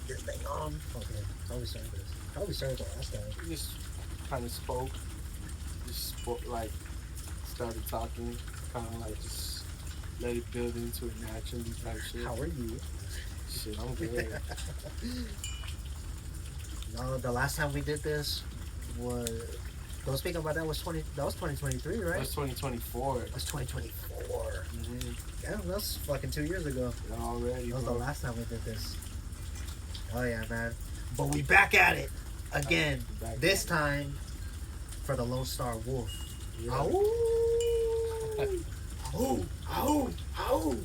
this thing on. Okay, how we started this? How we started the last time? We just kind of spoke, like started talking, kind of like just let it build into it naturally type shit. How are you? Shit, I'm good. No, the last time we did this was. Don't speak about that was 2023, right? That's 2024. That's 2024. Mm-hmm. Yeah, that's fucking 2 years ago. Already, That was bro. the last time we did this. Oh yeah, man. But we back at it again. Back This at it. time for the Lone Star Wolf. Yeah. Ow! Ow! Ow! Ow!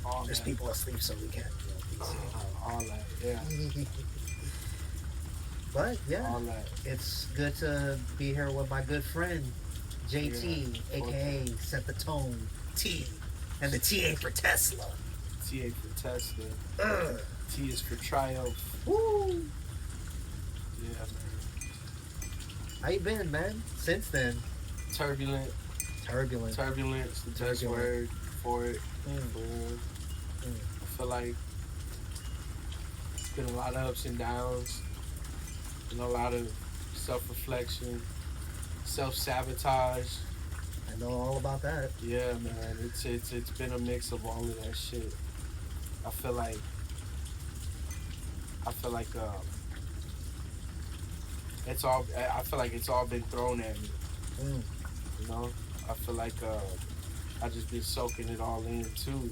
All There's that. people asleep, so we can't. All that. Yeah. But yeah, All that. it's good to be here with my good friend JT, Yeah. aka SETTHETONE-T, and the T ain't for Tesla. T A for Tesla. Ugh. T is for Triumph. Woo! Yeah, man. How you been, man? Since then, Turbulent. turbulent. Turbulence, the best Turbulent. word for it. Mm. For real. Mm. I feel like it's been a lot of ups and downs, and a lot of self-reflection, self-sabotage. I know all about that. Yeah, man, it's been a mix of all of that shit. I feel like it's all. I feel like it's all been thrown at me. Mm. You know, I feel like I just been soaking it all in too.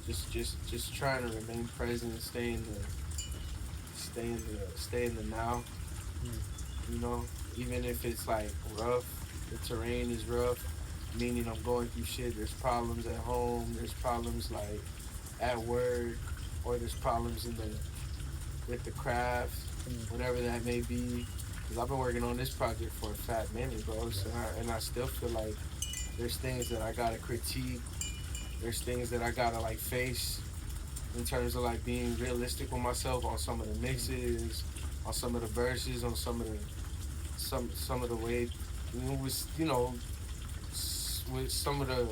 Just trying to remain present, stay in the now. Mm. You know, even if it's like rough, the terrain is rough. Meaning I'm going through shit. There's problems at home. There's problems like at work, or there's problems with the craft, whatever that may be. Because I've been working on this project for a fat minute, bro. So I still feel like there's things that I gotta critique. There's things that I gotta like face in terms of like being realistic with myself on some of the mixes, on some of the verses, on some of the way, with some of the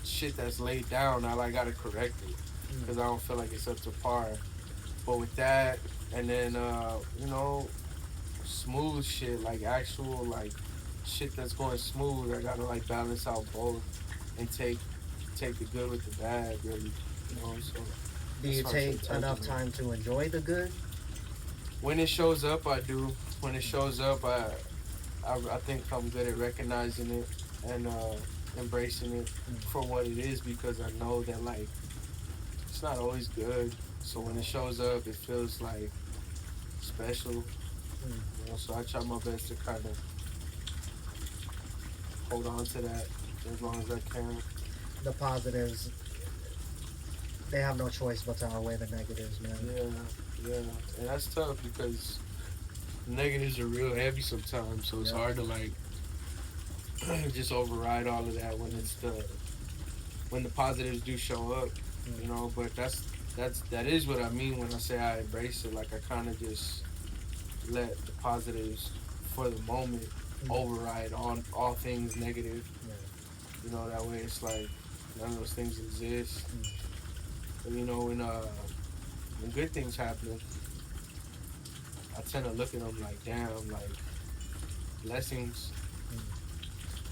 shit that's laid down. I gotta correct it because I don't feel like it's up to par. But with that, and then smooth shit, like actual like shit that's going smooth, I gotta like balance out both and take the good with the bad, really. So Do you take enough time to enjoy the good? when it shows up, I do. When it shows up, I think I'm good at recognizing it and embracing it for what it is, because I know that like it's not always good. So when it shows up, it feels like special. So I try my best to kind of hold on to that as long as I can. The positives, they have no choice but to outweigh the negatives, man. Yeah, and that's tough because negatives are real heavy sometimes. So it's hard to like just override all of that when the positives do show up, But that is what I mean when I say I embrace it. Like I kind of just let the positives for the moment override on all things negative. That way it's like none of those things exist. But when good things happen, I tend to look at them like, damn, like blessings,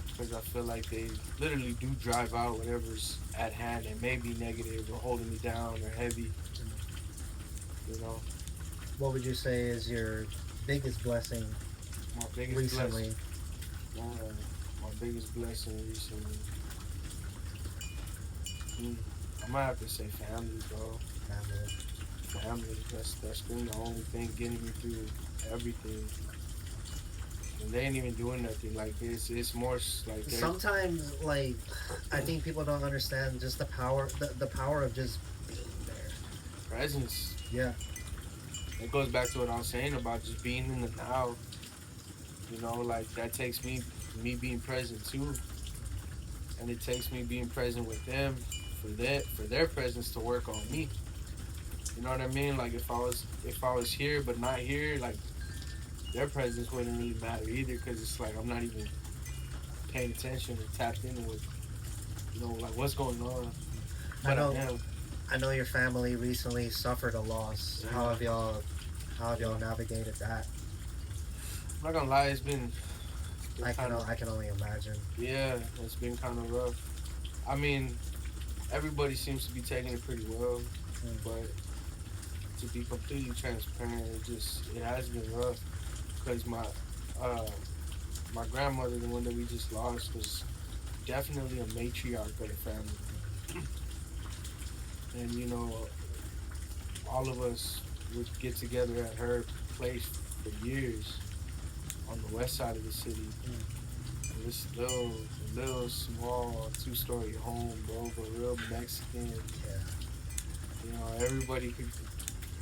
because I feel like they literally do drive out whatever's at hand and may be negative or holding me down or heavy. What would you say is your biggest blessing My biggest recently? blessing. My biggest blessing recently. I might have to say family, bro. Family. That's been the only thing getting me through everything. And they ain't even doing nothing. Like it's more like sometimes, like I think people don't understand just the power, the power of just being there. Presence. Yeah. It goes back to what I was saying about just being in the now. Like that takes me being present too, and it takes me being present with them for their presence to work on me. You know what I mean? Like if I was here but not here, like their presence wouldn't really matter either, because it's like I'm not even paying attention or tapped in with, like what's going on. I know. I know your family recently suffered a loss. Yeah. How have y'all navigated that? I'm not gonna lie, it's been I can kind of I can only imagine. yeah, it's been kind of rough. I mean, everybody seems to be taking it pretty well, Mm. but to be completely transparent, it has been rough because uh my grandmother, the one that we just lost, was definitely a matriarch of the family, and all of us would get together at her place for years on the west side of the city. Mm. This little small two-story home, bro, but real Mexican. Yeah.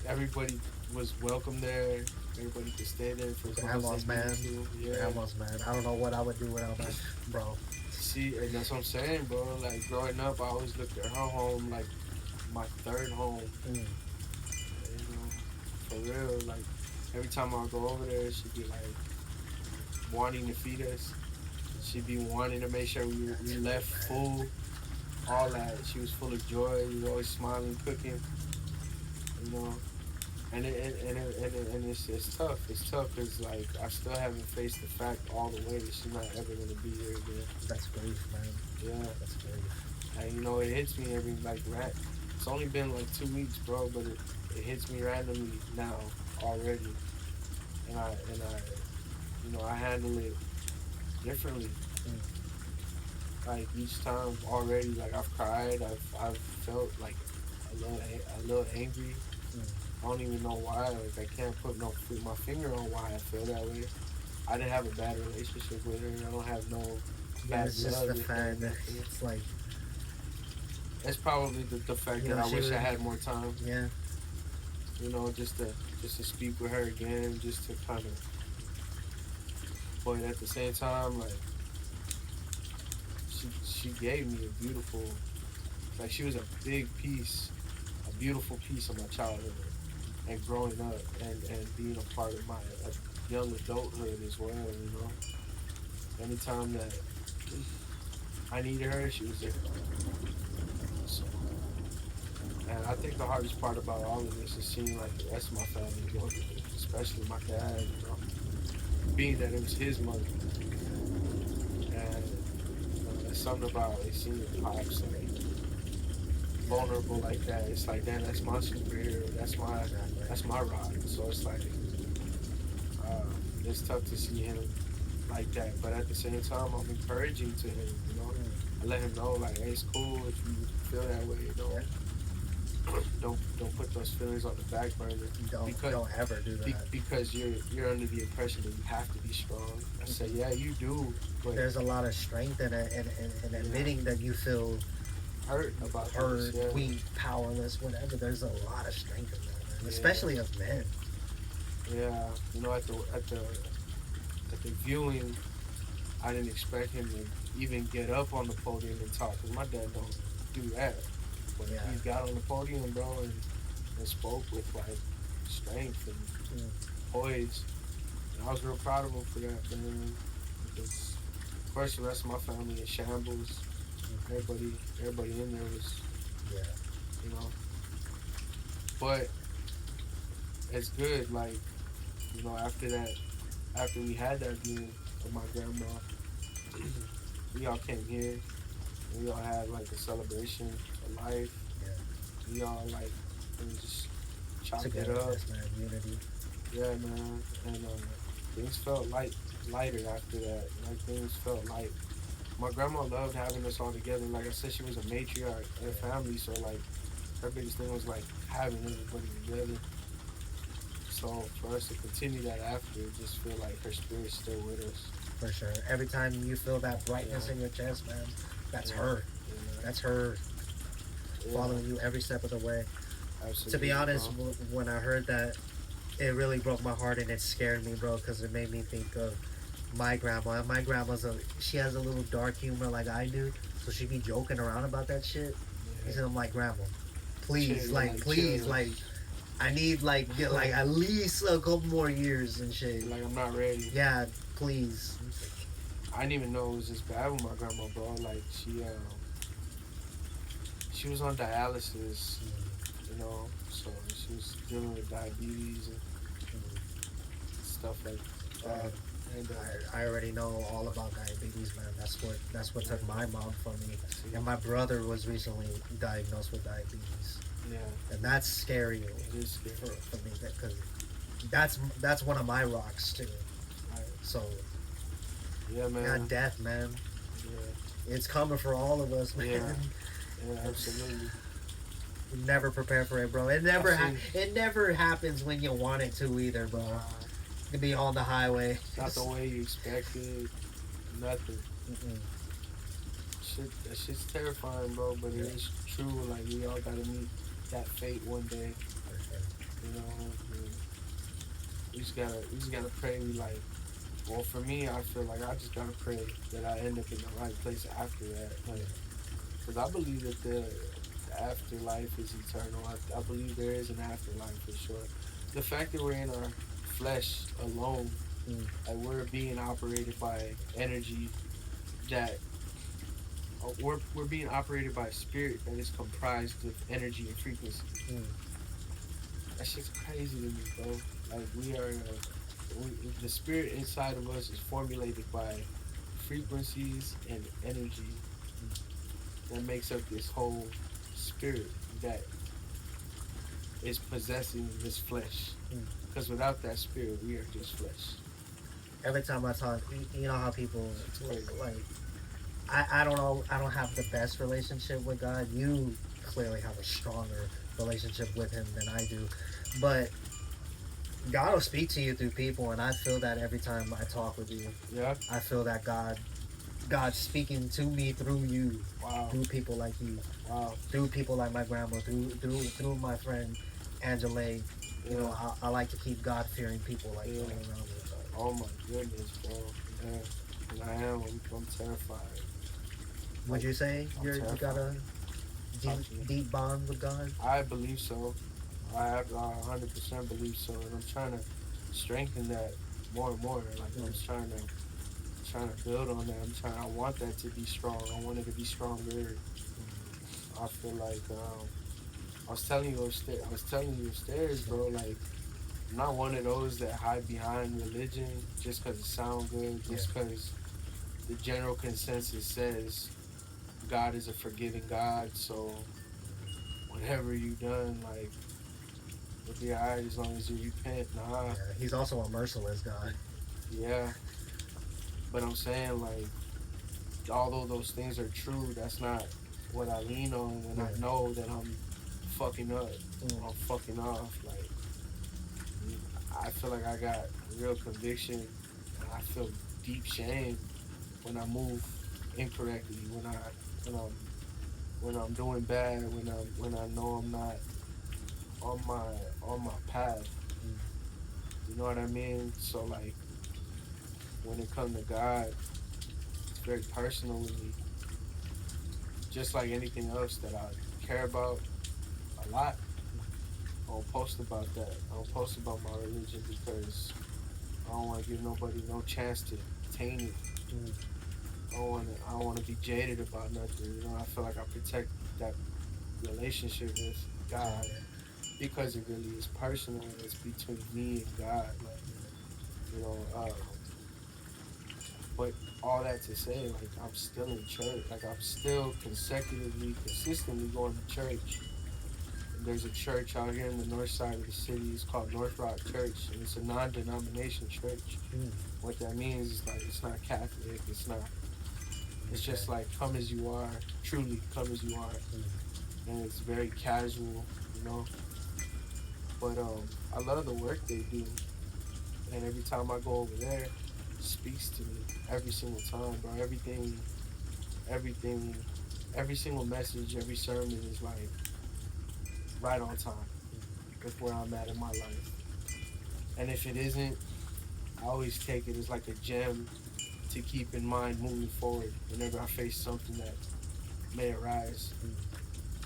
Everybody was welcome there. Everybody could stay there for as long as Grandma's they man. needed to. Yeah. Grandma's man. I don't know what I would do without that, bro. See, and that's what I'm saying, bro. Like growing up, I always looked at her home like my third home. Mm. For real. Like every time I go over there, she'd be like wanting to feed us. She'd be wanting to make sure we left full. All that. She was full of joy. We were always smiling, cooking. You know. And it's tough. It's tough because like I still haven't faced the fact all the way that she's not ever gonna be here again. That's grief, man. Yeah. That's grief. And it hits me every it's only been like 2 weeks, bro, but it hits me randomly now already. And I handle it differently. Mm. Like each time already, like I've cried, I've felt like a little angry. Mm. I don't even know why. Like I can't put my finger on why I feel that way. I didn't have a bad relationship with her. I don't have no Yeah, bad it's just blood the with her. fact that it's like, It's probably the fact You that know, I she wish was- I had more time. yeah, Just to speak with her again, just to kind of. But at the same time, like she gave me a beautiful, like she was a beautiful piece of my childhood and growing up and being a part of my young adulthood as well. Anytime that I needed her, she was there. So, and I think the hardest part about all of this is seeing like the rest of my family go through it, especially my dad, being that it was his mother. And there's something about like, seeing your pops like vulnerable like that. It's like, damn, that's my superhero. That's my rock. So it's like, it's tough to see him like that. But at the same time, I'm encouraging to him. I let him know like, hey, it's cool if you feel that way. Don't put those feelings on the back burner. don't ever do that. Because you're under the impression that you have to be strong. I say, yeah, you do. But There's a lot of strength in it, and admitting that you feel hurt about hurt, this, yeah. weak, powerless, whatever. There's a lot of strength in that, man. Especially as men. Yeah, at the viewing, I didn't expect him to even get up on the podium and talk, because my dad don't do that. But he got on the podium, bro, and spoke with like strength and poise. And I was real proud of him for that, man. Because of course the rest of my family in shambles. Everybody in there was, But it's good, like, after we had that viewing of my grandma, we all came here. And we all had like a celebration of life. Yeah. We all like just chopped it up. Man, unity. Yeah, man. And things felt lighter after that. Like things felt light. My grandma loved having us all together. Like I said, she was a matriarch in the family, so like her biggest thing was like having everybody together. So for us to continue that after, just feel like her spirit's still with us. For sure. Every time you feel that brightness in your chest, man, that's her. Yeah. That's her following you every step of the way. Absolutely, To be honest, when I heard that, it really broke my heart and it scared me, bro, because it made me think of my grandma. And my grandma's she has a little dark humor like I do, so she'd be joking around about that shit. He said, I'm like, Grandma, please, please, I need get at least a couple more years and shit. Like I'm not ready. Yeah, please. I didn't even know it was this bad with my grandma, bro. Like she was on dialysis, so she was dealing with diabetes and stuff like that. And I already know all about diabetes, man. That's what took my mom from me. And my brother was recently diagnosed with diabetes, yeah, and that's scary it is scary. for me because that's one of my rocks too. Right. So Yeah, man. not death, man. Yeah, It's coming for all of us, man. Yeah. yeah, absolutely. Never prepare for it, bro. It never happens when you want it to either, bro. To be on the highway. Not the way you expected. Nothing. Mm-mm. That shit's terrifying, bro. But it is true. Like we all gotta meet that fate one day. You know, and we just gotta pray. Well, for me, I feel like I just gotta pray that I end up in the right place after that. Like, because I believe that the afterlife is eternal. I believe there is an afterlife for sure. The fact that we're in our flesh alone, like we're being operated by energy that we're being operated by a spirit that is comprised of energy and frequency. That shit's crazy to me, bro. Like the spirit inside of us is formulated by frequencies and energy that makes up this whole spirit that is possessing this flesh. Because without that spirit, we are just flesh. Every time I talk, you know how people like. I don't have the best relationship with God. You clearly have a stronger relationship with Him than I do, but God will speak to you through people, and I feel that every time I talk with you. Yeah. I feel that God's speaking to me through you. Wow. Through people like you. Wow. Through people like my grandma. Through my friend Angela. You know, I like to keep God fearing people like you around me. Oh my goodness, bro. Yeah. And I am. I'm terrified. Would you say you got a deep bond with God? I believe so. I 100% believe so, and I'm trying to strengthen that more and more. Like I'm just trying to build on that. I want that to be strong. I want it to be stronger. I feel like I was telling you upstairs, bro. Like I'm not one of those that hide behind religion just because it sounds good, just because the general consensus says God is a forgiving God, so whatever you done, like, it'll be alright as long as you repent. Nah. Yeah, He's also a merciless God. Yeah. But I'm saying, like, although those things are true, that's not what I lean on when I know that I'm fucking up. I'm fucking off. Like, I feel like I got real conviction, and I feel deep shame when I move incorrectly, when I'm doing bad, when I know I'm not on my path. You know what I mean? So like when it comes to God, it's very personal with me. Just like anything else that I care about a lot, I don't post about that. I don't post about my religion because I don't want to give nobody no chance to taint it. I don't want to be jaded about nothing. You know, I feel like I protect that relationship with God because it really is personal. It's between me and God. Like, you know, but all that to say, like, I'm still in church. Like, I'm still consistently going to church. And there's a church out here in the north side of the city. It's called North Rock Church, and it's a non-denomination church. What that means is, like, it's not Catholic. It's just like come as you are, truly come as you are, and it's very casual, you know. But I love the work they do, and every time I go over there, it speaks to me every single time, bro. Everything, every single message, every sermon is like right on time with where I'm at in my life. And if it isn't, I always take it as like a gem to keep in mind moving forward whenever I face something that may arise.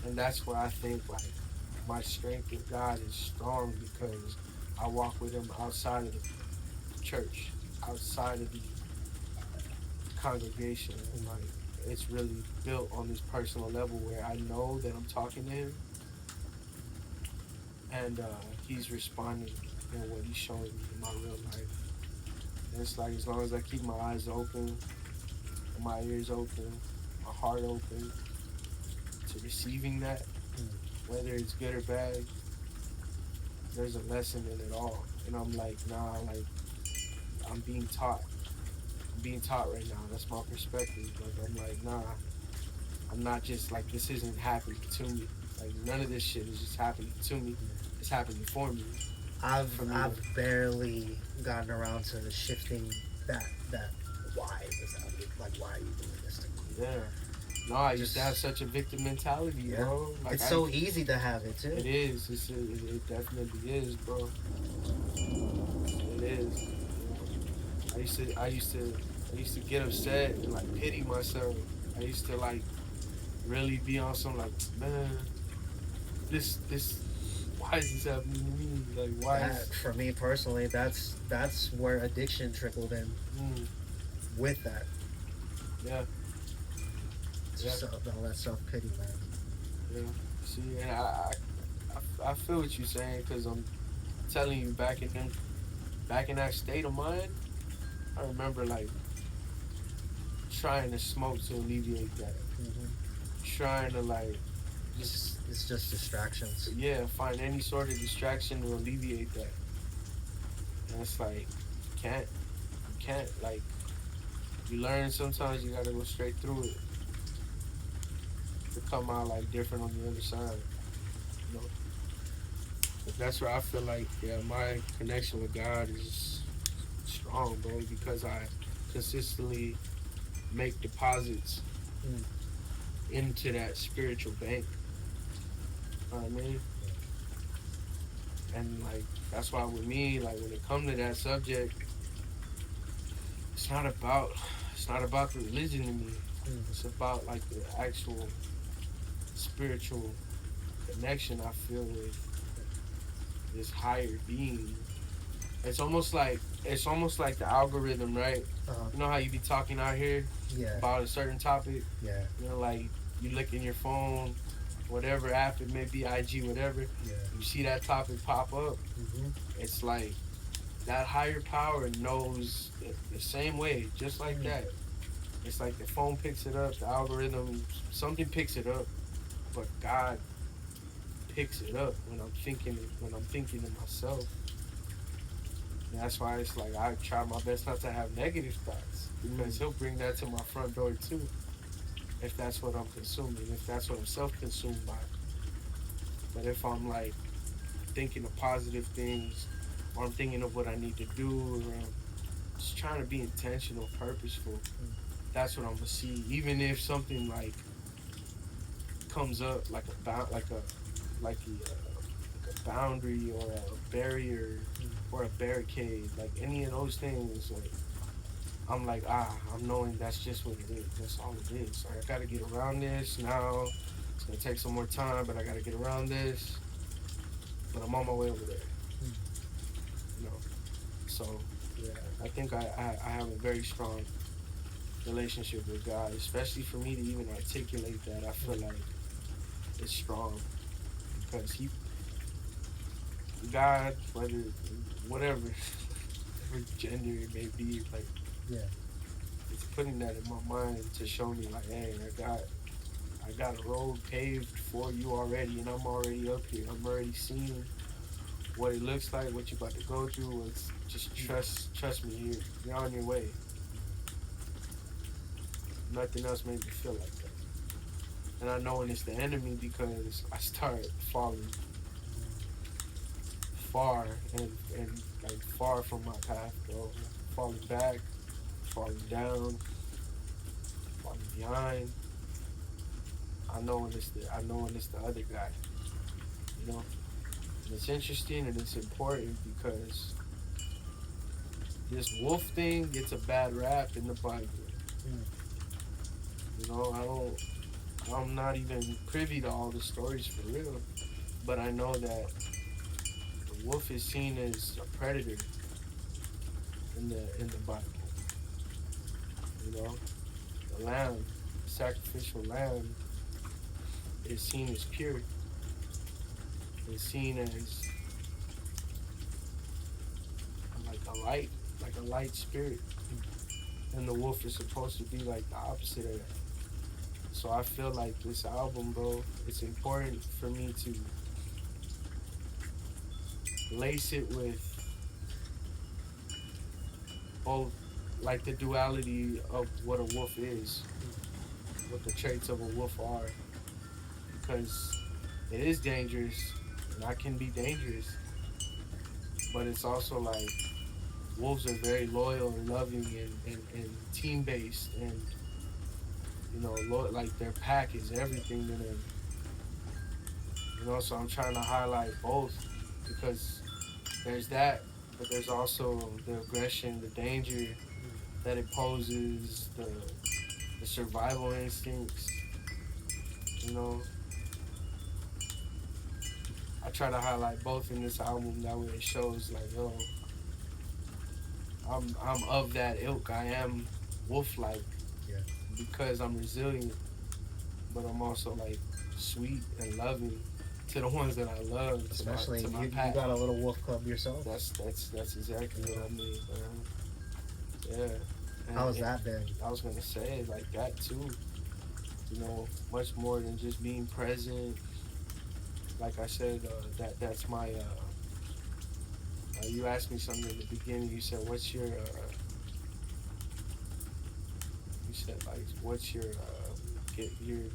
And that's where I think like my strength with God is strong because I walk with Him outside of the church, outside of the congregation, and like it's really built on this personal level where I know that I'm talking to him, and he's responding in what he's showing me in my real life. And it's like as long as I keep my eyes open, my ears open, my heart open to receiving that, whether it's good or bad, there's a lesson in it all. And I'm like, nah, like I'm being taught. I'm being taught right now. That's my perspective. Like I'm like, nah, I'm not just like this isn't happening to me. Like none of this shit is just happening to me. It's happening for me. I've barely gotten around to shifting that why is this happening? Like why are you doing this to me? Yeah. No, I used to have such a victim mentality, Yeah. bro. Like It's so easy to have it too. It is. It definitely is, bro. It is. I used to get upset and like pity myself. I used to like really be on some like, man, this, why is this happening to me? Like, why That is? for me personally, that's where addiction trickled in Mm, with that. yeah, yeah, All that self pity, man. yeah. See, and I feel what you're saying because I'm telling you, back in that state of mind, I remember like trying to smoke to alleviate that. Hmm. Trying to like It's just distractions. yeah, find any sort of distraction to alleviate that. And it's like you can't like you learn sometimes you gotta go straight through it to come out like different on the other side. You know? But that's where I feel like yeah, my connection with God is strong, bro, because I consistently make deposits Mm. into that spiritual bank. You know what I mean? And like that's why with me, like when it comes to that subject, it's not about the religion to me. Mm. It's about like the actual spiritual connection I feel with this higher being. It's almost like the algorithm, right? Uh-huh. You know how you be talking out here Yeah. about a certain topic? Yeah. You know, like you look in your phone, whatever app it may be, IG, whatever, Yeah. you see that topic pop up. Hmm. It's like that higher power knows the same way, just like that. It's like the phone picks it up, the algorithm, something picks it up, but God picks it up when I'm thinking to myself. And that's why it's like I try my best not to have negative thoughts because He'll bring that to my front door too. If that's what I'm consuming, if that's what I'm self-consumed by. But if I'm like thinking of positive things, or I'm thinking of what I need to do, or I'm just trying to be intentional, purposeful, that's what I'm gonna see. Even if something like comes up like a boundary or a barrier or a barricade, like any of those things, like I'm like I'm knowing that's just what it is. That's all it is. Like I gotta get around this now. It's gonna take some more time, but I gotta get around this. But I'm on my way over there. You know. So yeah, I think I have a very strong relationship with God, especially for me to even articulate that. I feel like it's strong because God, whatever gender it may be, like Yeah. it's putting that in my mind to show me like, hey, I got a road paved for you already, and I'm already up here. I'm already seeing what it looks like, what you're about to go through. It's just trust me, you're on your way. Nothing else made me feel like that. And I know when it's the enemy because I start falling far and like far from my path, bro. Falling back, falling down, falling behind. I know when it's the other guy, you know. And it's interesting and it's important because this wolf thing gets a bad rap in the Bible. You know, I'm not even privy to all the stories for real, but I know that the wolf is seen as a predator in the Bible. You know, the lamb is sacrificial lamb is seen as pure. It's seen as like a light spirit, and the wolf is supposed to be like the opposite of that. So I feel like this album, bro, it's important for me to lace it with both, like the duality of what a wolf is, what the traits of a wolf are, because it is dangerous, and I can be dangerous, but it's also like wolves are very loyal and loving and team based, and like their pack is everything to them. So I'm trying to highlight both because there's that, but there's also the aggression, the danger that it poses, the survival instincts. You know, I try to highlight both in this album. That way it shows like, yo, I'm of that ilk. I am wolf like, Yeah. because I'm resilient, but I'm also like sweet and loving to the ones that I love. Especially to my you pack. got a little wolf club yourself. That's exactly what I mean, man. Yeah. How's that been? I was gonna say like that too. Much more than just being present. Like I said, that's my. You asked me something in the beginning. You said, "What's your?" You said like, "What's your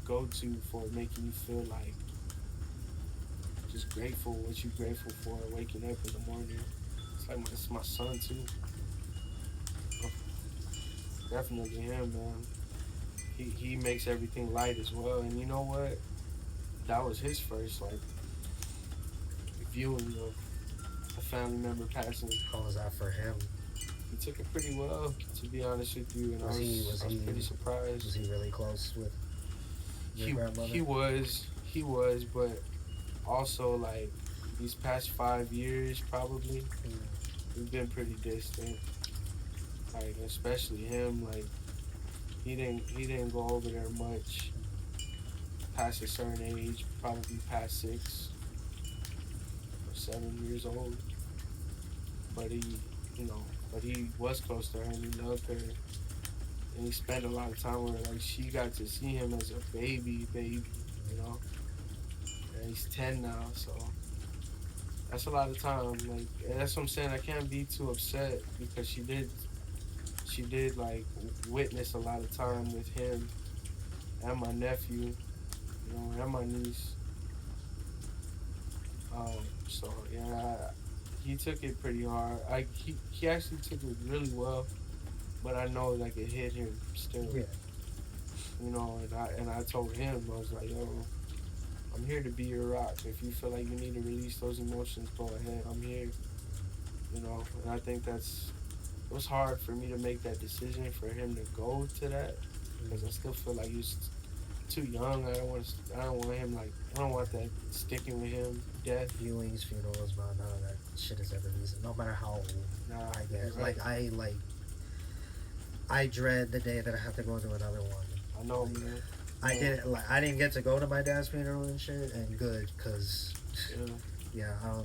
go-to for making you feel like just grateful? What you grateful for? Waking up in the morning." It's like it's my son too. Definitely him, man. He makes everything light as well. And you know what? That was his first like viewing of a family member passing. How was that for him? He took it pretty well, to be honest with you, and Was I he was pretty surprised. Was he really close with your grandmother? He was, but also like these past 5 years, probably we've been pretty distant. Like especially him, like he didn't go over there much past a certain age, probably past 6 or 7 years old. But he was close to her and he loved her. And he spent a lot of time with her. Like she got to see him as a baby, And he's 10 now, so that's a lot of time. Like that's what I'm saying. I can't be too upset because she did like witness a lot of time with him and my nephew, and my niece. So yeah, he took it pretty hard. He actually took it really well, but I know like it hit him still. Yeah. And I told him, I was like, yo, I'm here to be your rock. If you feel like you need to release those emotions, go ahead. I'm here. And I think it was hard for me to make that decision for him to go to that because I still feel like he's too young. I don't want him like I don't want that sticking with him. Death, viewings, funerals, none of that shit is ever easy. No matter how old I get, right. I dread the day that I have to go to another one. I know, man. I didn't get to go to my dad's funeral and shit, and good, cause yeah, I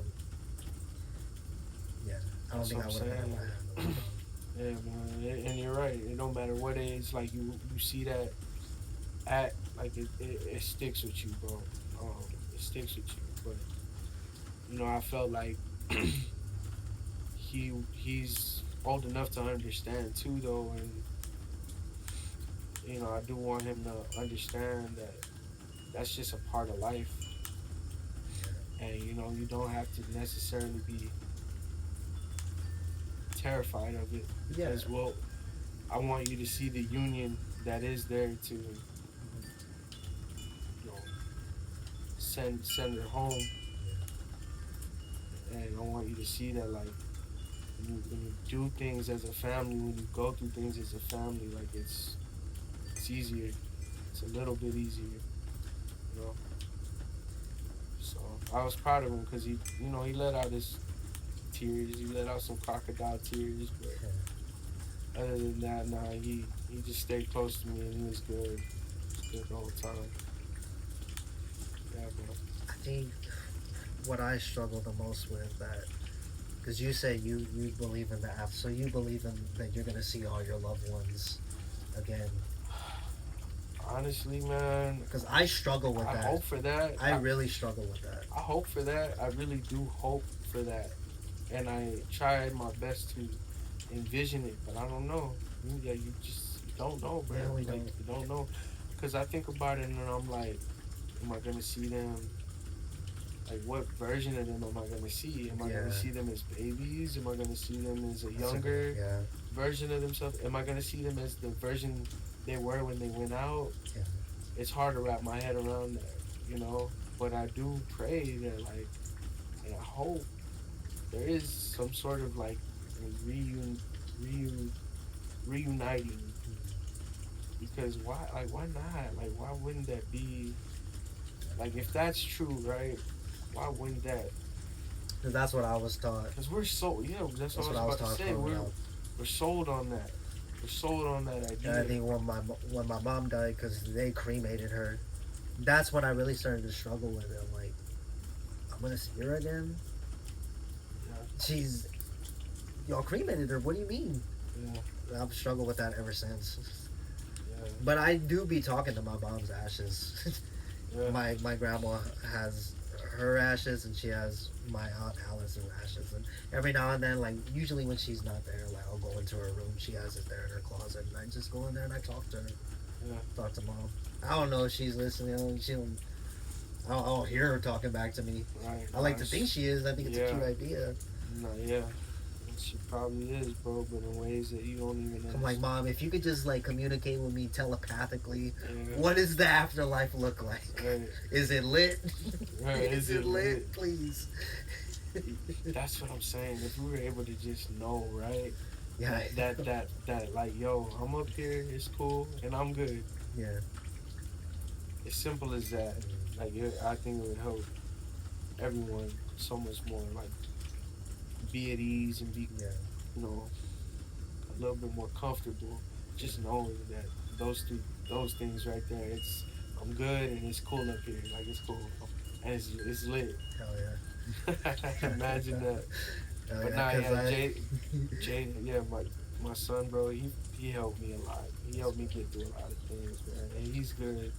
don't think I would have been able to handle it. Yeah, man, and you're right. It don't matter what age, like you see that like it sticks with you, bro. It sticks with you. But I felt like he's old enough to understand too, though, and I do want him to understand that that's just a part of life, and you don't have to necessarily be terrified of it. Yeah. As well, I want you to see the union that is there to send her home, and I want you to see that like when you do things as a family, when you go through things as a family, like it's easier. It's a little bit easier, So I was proud of him because he let out his tears. He let out some crocodile tears, but other than that, he just stayed close to me and he was good. good the whole time. Yeah, bro. I think what I struggle the most with that, because you say you believe in the app, so you believe in that you're gonna see all your loved ones again. Honestly, man, Because I struggle with I that. hope for that. I really struggle with that. I hope for that. I really do hope for that. And I try my best to envision it, but I don't know. Yeah, you don't know, bro. Yeah, we like, don't. You don't know. Because I think about it and I'm like, am I going to see them? Like, what version of them am I going to see? Am I going Yeah. to see them as babies? Am I going to see them as a That's younger yeah. version of themselves? Am I going to see them as the version they were when they went out? Yeah. It's hard to wrap my head around that, you know? But I do pray that, like, and I hope there is some sort of, like, reuniting. Because why not? Like, why wouldn't that be, like, if that's true, right? Why wouldn't that? Because that's what I was taught. Because we're sold, yeah, that's what I was about to say. We're sold on that. We're sold on that idea. And I think when my mom died, because they cremated her, that's when I really started to struggle with it. I'm like, I'm gonna see her again. Yeah. Y'all cremated her. What do you mean? Yeah. I've struggled with that ever since. Yeah. But I do be talking to my mom's ashes. Yeah. My grandma has her ashes, and she has my aunt Alice's ashes. And every now and then, like usually when she's not there, like I'll go into her room. She has it there in her closet, and I just go in there and I talk to her. Yeah. Talk to mom. I don't know if she's listening. I don't hear her talking back to me. Right. I like to think she is. I think it's a cute idea. No, yeah. She probably is, bro, but in ways that you don't even know. I'm like, Mom, if you could just like communicate with me telepathically, Yeah. what does the afterlife look like? Right. Is it lit? Right. Is it lit? Please. That's what I'm saying. If we were able to just know, right? Yeah. That like, yo, I'm up here, it's cool, and I'm good. Yeah. As simple as that. Like, I think it would help everyone so much more. Like, be at ease and be, you know, a little bit more comfortable. Just knowing that those things right there, I'm good and it's cool up here. Like, it's cool and it's lit. Hell yeah. Imagine that. Hell But yeah, nah, yeah, Jay, yeah, my son, bro, he helped me a lot. He helped me get through a lot of things, man. And he's good.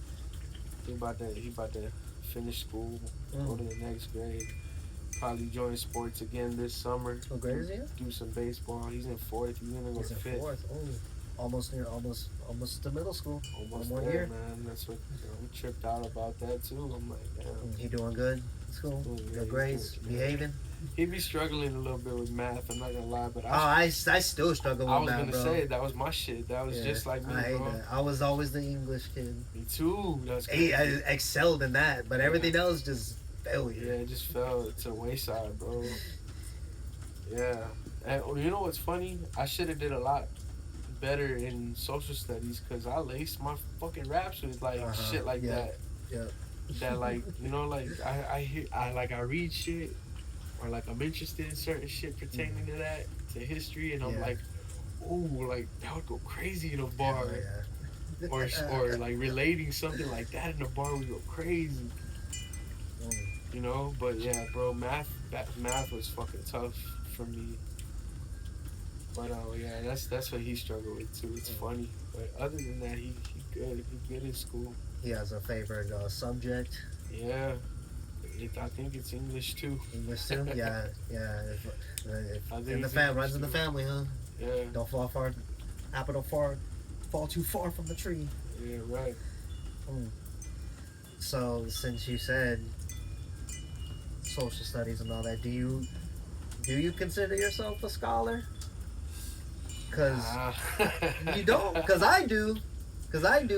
He about to finish school, go to the next grade. Probably join sports again this summer. What grade is he in? Do some baseball. He's in fourth. He's gonna go to fifth. Fourth. Oh, almost to middle school. Almost One more there, year. man. That's what we tripped out about that too. I'm like, damn. He doing good in school? Good grades? Good. Behaving? He be struggling a little bit with math. I'm not gonna lie, but I still struggle with I was math, gonna bro. say that was my shit. That was just like me, I hate bro. that. I was always the English kid. Me too. That's I excelled in that, but everything else just failure. Yeah, it just fell to the wayside, bro. Yeah. And you know what's funny? I should have did a lot better in social studies because I laced my fucking raps with like shit like that. Yeah. That like, you know, like I read shit or like I'm interested in certain shit pertaining to that, to history, and I'm like, ooh, like that would go crazy in a bar. Or like relating something like that in a bar would go crazy. You know, but yeah, bro, math was fucking tough for me. But yeah, that's what he struggled with too. It's funny, but other than that, he good in school. He has a favorite subject. Yeah, I think it's English too. English too. Yeah. Runs in the family, huh? Yeah. Don't fall too far from the tree. Yeah, right. So since you said social studies and all that, do you consider yourself a scholar? Because you don't. Because I do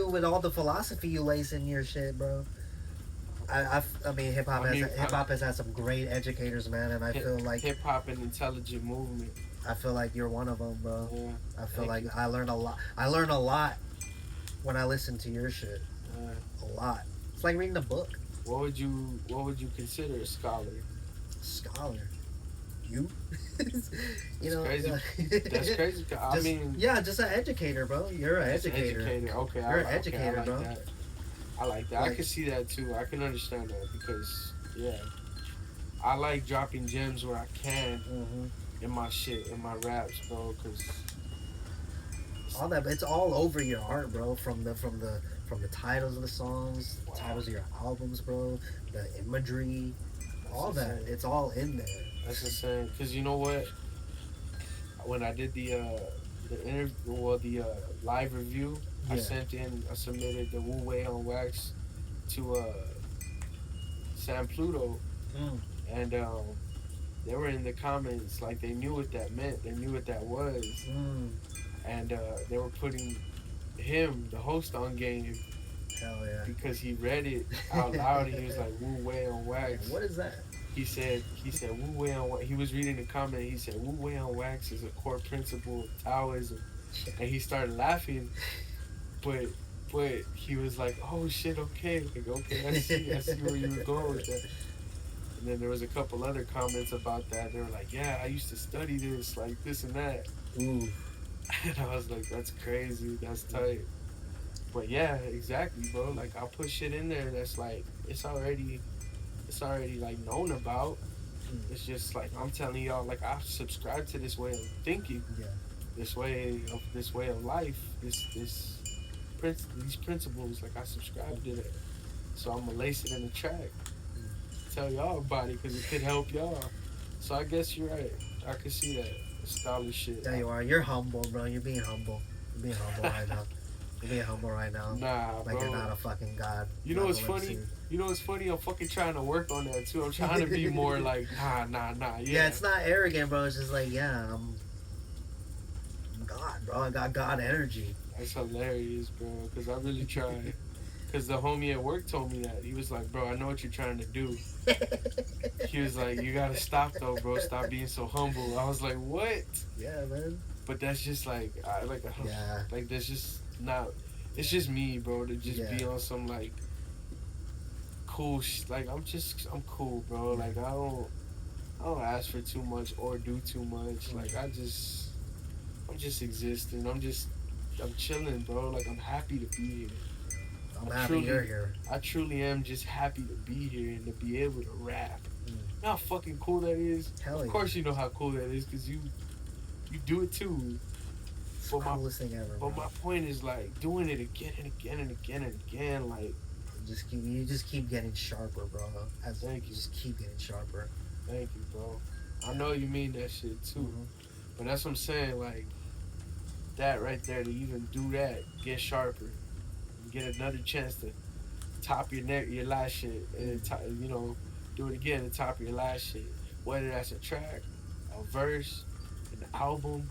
with all the philosophy you lace in your shit, bro. I mean, hip hop has had some great educators, man, and I feel like hip hop and intelligent movement. I feel like you're one of them, bro. Yeah. I feel like I learn a lot. I learn a lot when I listen to your shit. A lot. It's like reading a book. What would you consider a scholar? Scholar. You? You know, crazy. That's crazy. I mean, yeah, just an educator, bro. You're an educator. Okay, You're an educator, I like bro. That. I like that. I Like, can see that too. I can understand that because yeah, I like dropping gems where I can hmm in my shit, in my raps, bro. Cause all that, it's all over your art, bro. From the titles of the songs, the wow, titles of your albums, bro. The imagery, that's all that. insane. It's all in there. That's insane. Cause you know what? When I did the interview, well, the live review, Yeah. I submitted the Wu Wei on Wax to San Pluto, Mm. and they were in the comments like they knew what that meant. They knew what that was, Mm. and they were putting him, the host, on game Hell yeah. because he read it out loud and he was like Wu Wei on Wax. What is that? He said Wu Wei on Wax. He was reading the comment. He said Wu Wei on Wax is a core principle of Taoism, and he started laughing, but he was like, oh shit, okay, like, okay, I see where you were going with that. And then there was a couple other comments about that. They were like, yeah, I used to study this, like this and that. Ooh. And I was like, that's crazy, that's tight. But yeah, exactly, bro. Like I'll put shit in there that's like it's already like known about. Mm. It's just like I'm telling y'all, like I subscribe to this way of thinking, Yeah. this way of life, these principles. Like I subscribe to that, so I'm gonna lace it in the track, tell y'all about it because it could help y'all. So I guess you're right. I can see that. Stylish shit. There you are. You're humble, bro. You're being humble. You're being humble right now. You're being humble right now. Nah, Like bro. you're not a fucking god. You know what's funny? You know what's funny? I'm fucking trying to work on that too. I'm trying to be more like, nah. Yeah. Yeah, it's not arrogant, bro. It's just like, yeah, I'm God, bro. I got God energy. That's hilarious, bro. Because I really try. Because the homie at work told me that. He was like, bro, I know what you're trying to do. He was like, you gotta stop though, bro. Stop being so humble. I was like, what? Yeah, man. But that's just like, Yeah. like that's just not. It's just me, bro. To just be Yeah. on some like cool. Like I'm cool, bro. Like I don't ask for too much or do too much. Like I'm just existing. I'm chilling, bro. Like I'm happy to be here. I'm happy you're here. I truly am just happy to be here and to be able to rap. Mm. You know how fucking cool that is? Hell yeah. Of course you know how cool that is because you do it too. It's the coolest thing ever. But Bro. my point is like doing it again and again and again and again. Like You just keep getting sharper, bro. Thank you. You just keep getting sharper. thank you, bro. I know you mean that shit too. Mm-hmm. But that's what I'm saying. Like that right there to even do that, get sharper, get another chance to top your last shit, and do it again and top your last shit. Whether that's a track, a verse, an album,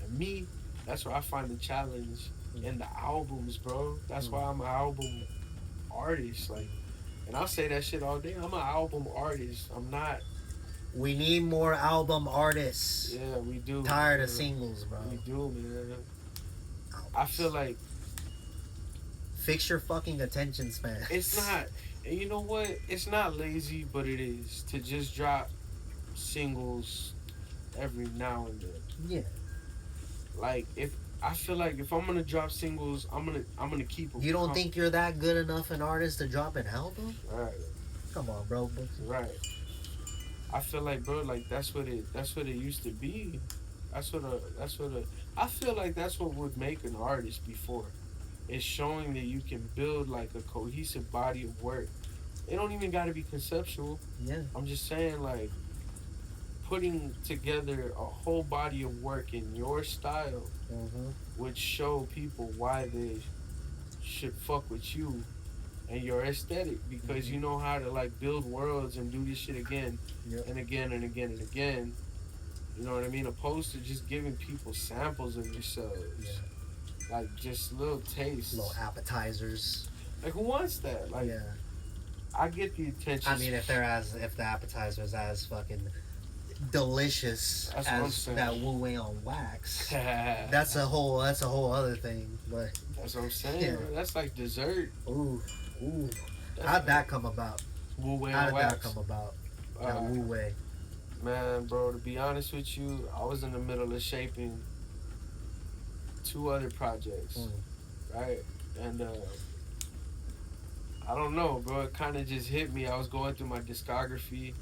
and me, that's where I find the challenge in the albums, bro. That's why I'm an album artist, like, and I'll say that shit all day. I'm an album artist. I'm not. We need more album artists. Yeah, we do. Tired of singles, bro. We do, man. Albums. I feel like fix your fucking attention span. it's not. And you know what? It's not lazy, but it is to just drop singles every now and then. Yeah. Like if I feel like if I'm gonna drop singles, I'm gonna keep them. You don't think you're that good enough an artist to drop an album? Right. Come on, bro. Right. I feel like, bro, like that's what it used to be. I feel like that's what would make an artist before. It's showing that you can build like a cohesive body of work. It don't even gotta be conceptual. Yeah. I'm just saying like putting together a whole body of work in your style would show people why they should fuck with you and your aesthetic because you know how to like build worlds and do this shit again and again and again and again. You know what I mean? Opposed to just giving people samples of yourselves. Yeah. Like just little tastes. Little appetizers. Like who wants that? Like yeah. I get the attention. I mean, if the appetizer's as fucking delicious as that Wu Wei on Wax, that's a whole other thing. But that's what I'm saying. Yeah. That's like dessert. Ooh. That's How'd that come about? Wu Wei How on did Wax. that come about? That Wu Wei. Man, bro, to be honest with you, I was in the middle of shaping 2 other projects, right? And I don't know, bro. It kind of just hit me. I was going through my discography.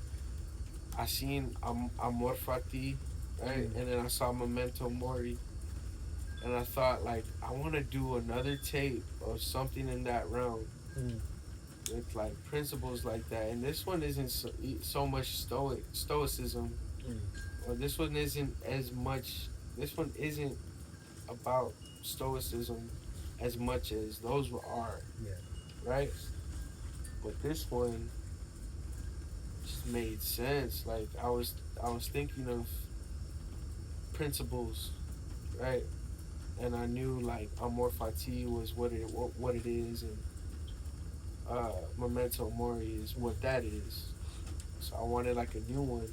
I seen Amor Fati, right? And then I saw Memento Mori. And I thought, like, I want to do another tape of something in that realm Mm. with, like, principles like that. And this one isn't so much stoicism. Mm. Or this one isn't as much, this one isn't about stoicism as much as those are, Yeah. right? But this one just made sense. Like I was thinking of principles, right? And I knew like Amor Fati was what it is, and Memento Mori is what that is. So I wanted like a new one.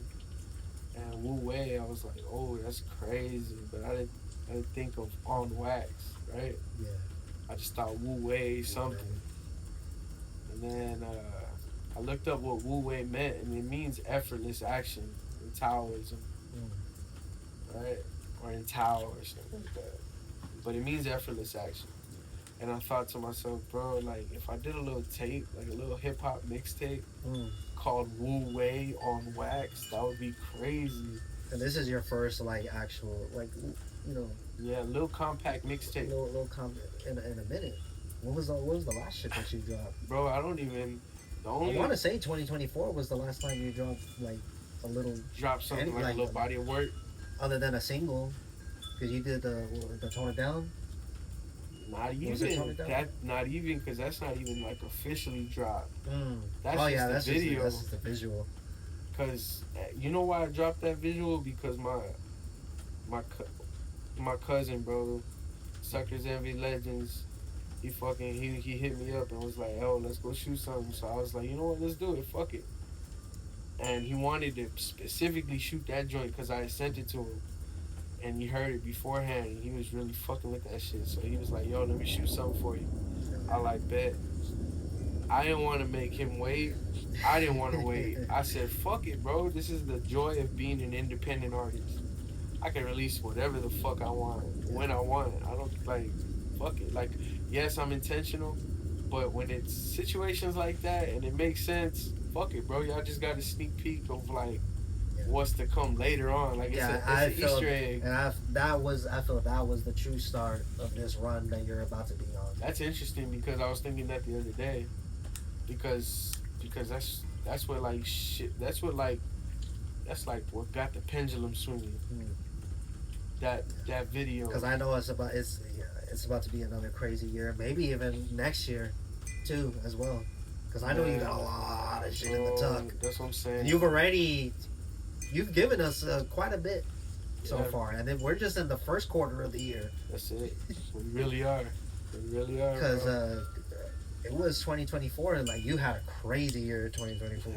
And Wu Wei, I was like, oh, that's crazy. But I didn't think of On Wax, right? Yeah. I just thought Wu Wei something. And then I looked up what Wu Wei meant, and it means effortless action in Taoism, right? Or in Tao or something like that. But it means effortless action. And I thought to myself, bro, like if I did a little tape, like a little hip hop mixtape called Wu Wei on Wax, that would be crazy. And this is your first like actual like you know Yeah, a little compact mixtape. little in a minute. What was the last shit that you dropped? Bro, I don't even. The I only want to say 2024 was the last time you dropped like a little drop something like a little body of work. other than a single, because you did the Tone It Down. Not Was it Tone even It Down? that. Not even because that's not even like officially dropped. That's Oh just yeah, the that's video. That's just the visual. Cause you know why I dropped that visual? Because my cousin, bro, Suckers Envy Legends, he hit me up and was like, "Oh, let's go shoot something." So I was like, "You know what? Let's do it. Fuck it." And he wanted to specifically shoot that joint because I had sent it to him, and he heard it beforehand. And he was really fucking with that shit. So he was like, "Yo, let me shoot something for you." I like bet. I didn't want to make him wait. I didn't want to wait. I said, "Fuck it, bro. This is the joy of being an independent artist. I can release whatever the fuck I want when I want. I don't like, fuck it. Like, yes, I'm intentional, but when it's situations like that and it makes sense, fuck it, bro. Y'all just got a sneak peek of like what's to come later on. Like, it's an Easter egg. And I feel that was the true start of this run that you're about to be on. That's interesting because I was thinking that the other day, because that's what like shit. That's like what got the pendulum swinging. That video. Because I know it's about to be another crazy year, maybe even next year, too, as well. Because I know you got a lot of shit in the tuck. That's what I'm saying. And you've given us quite a bit so far, and then we're just in the first quarter of the year. That's it. We really are. Because it was 2024, and like you had a crazy year 2024.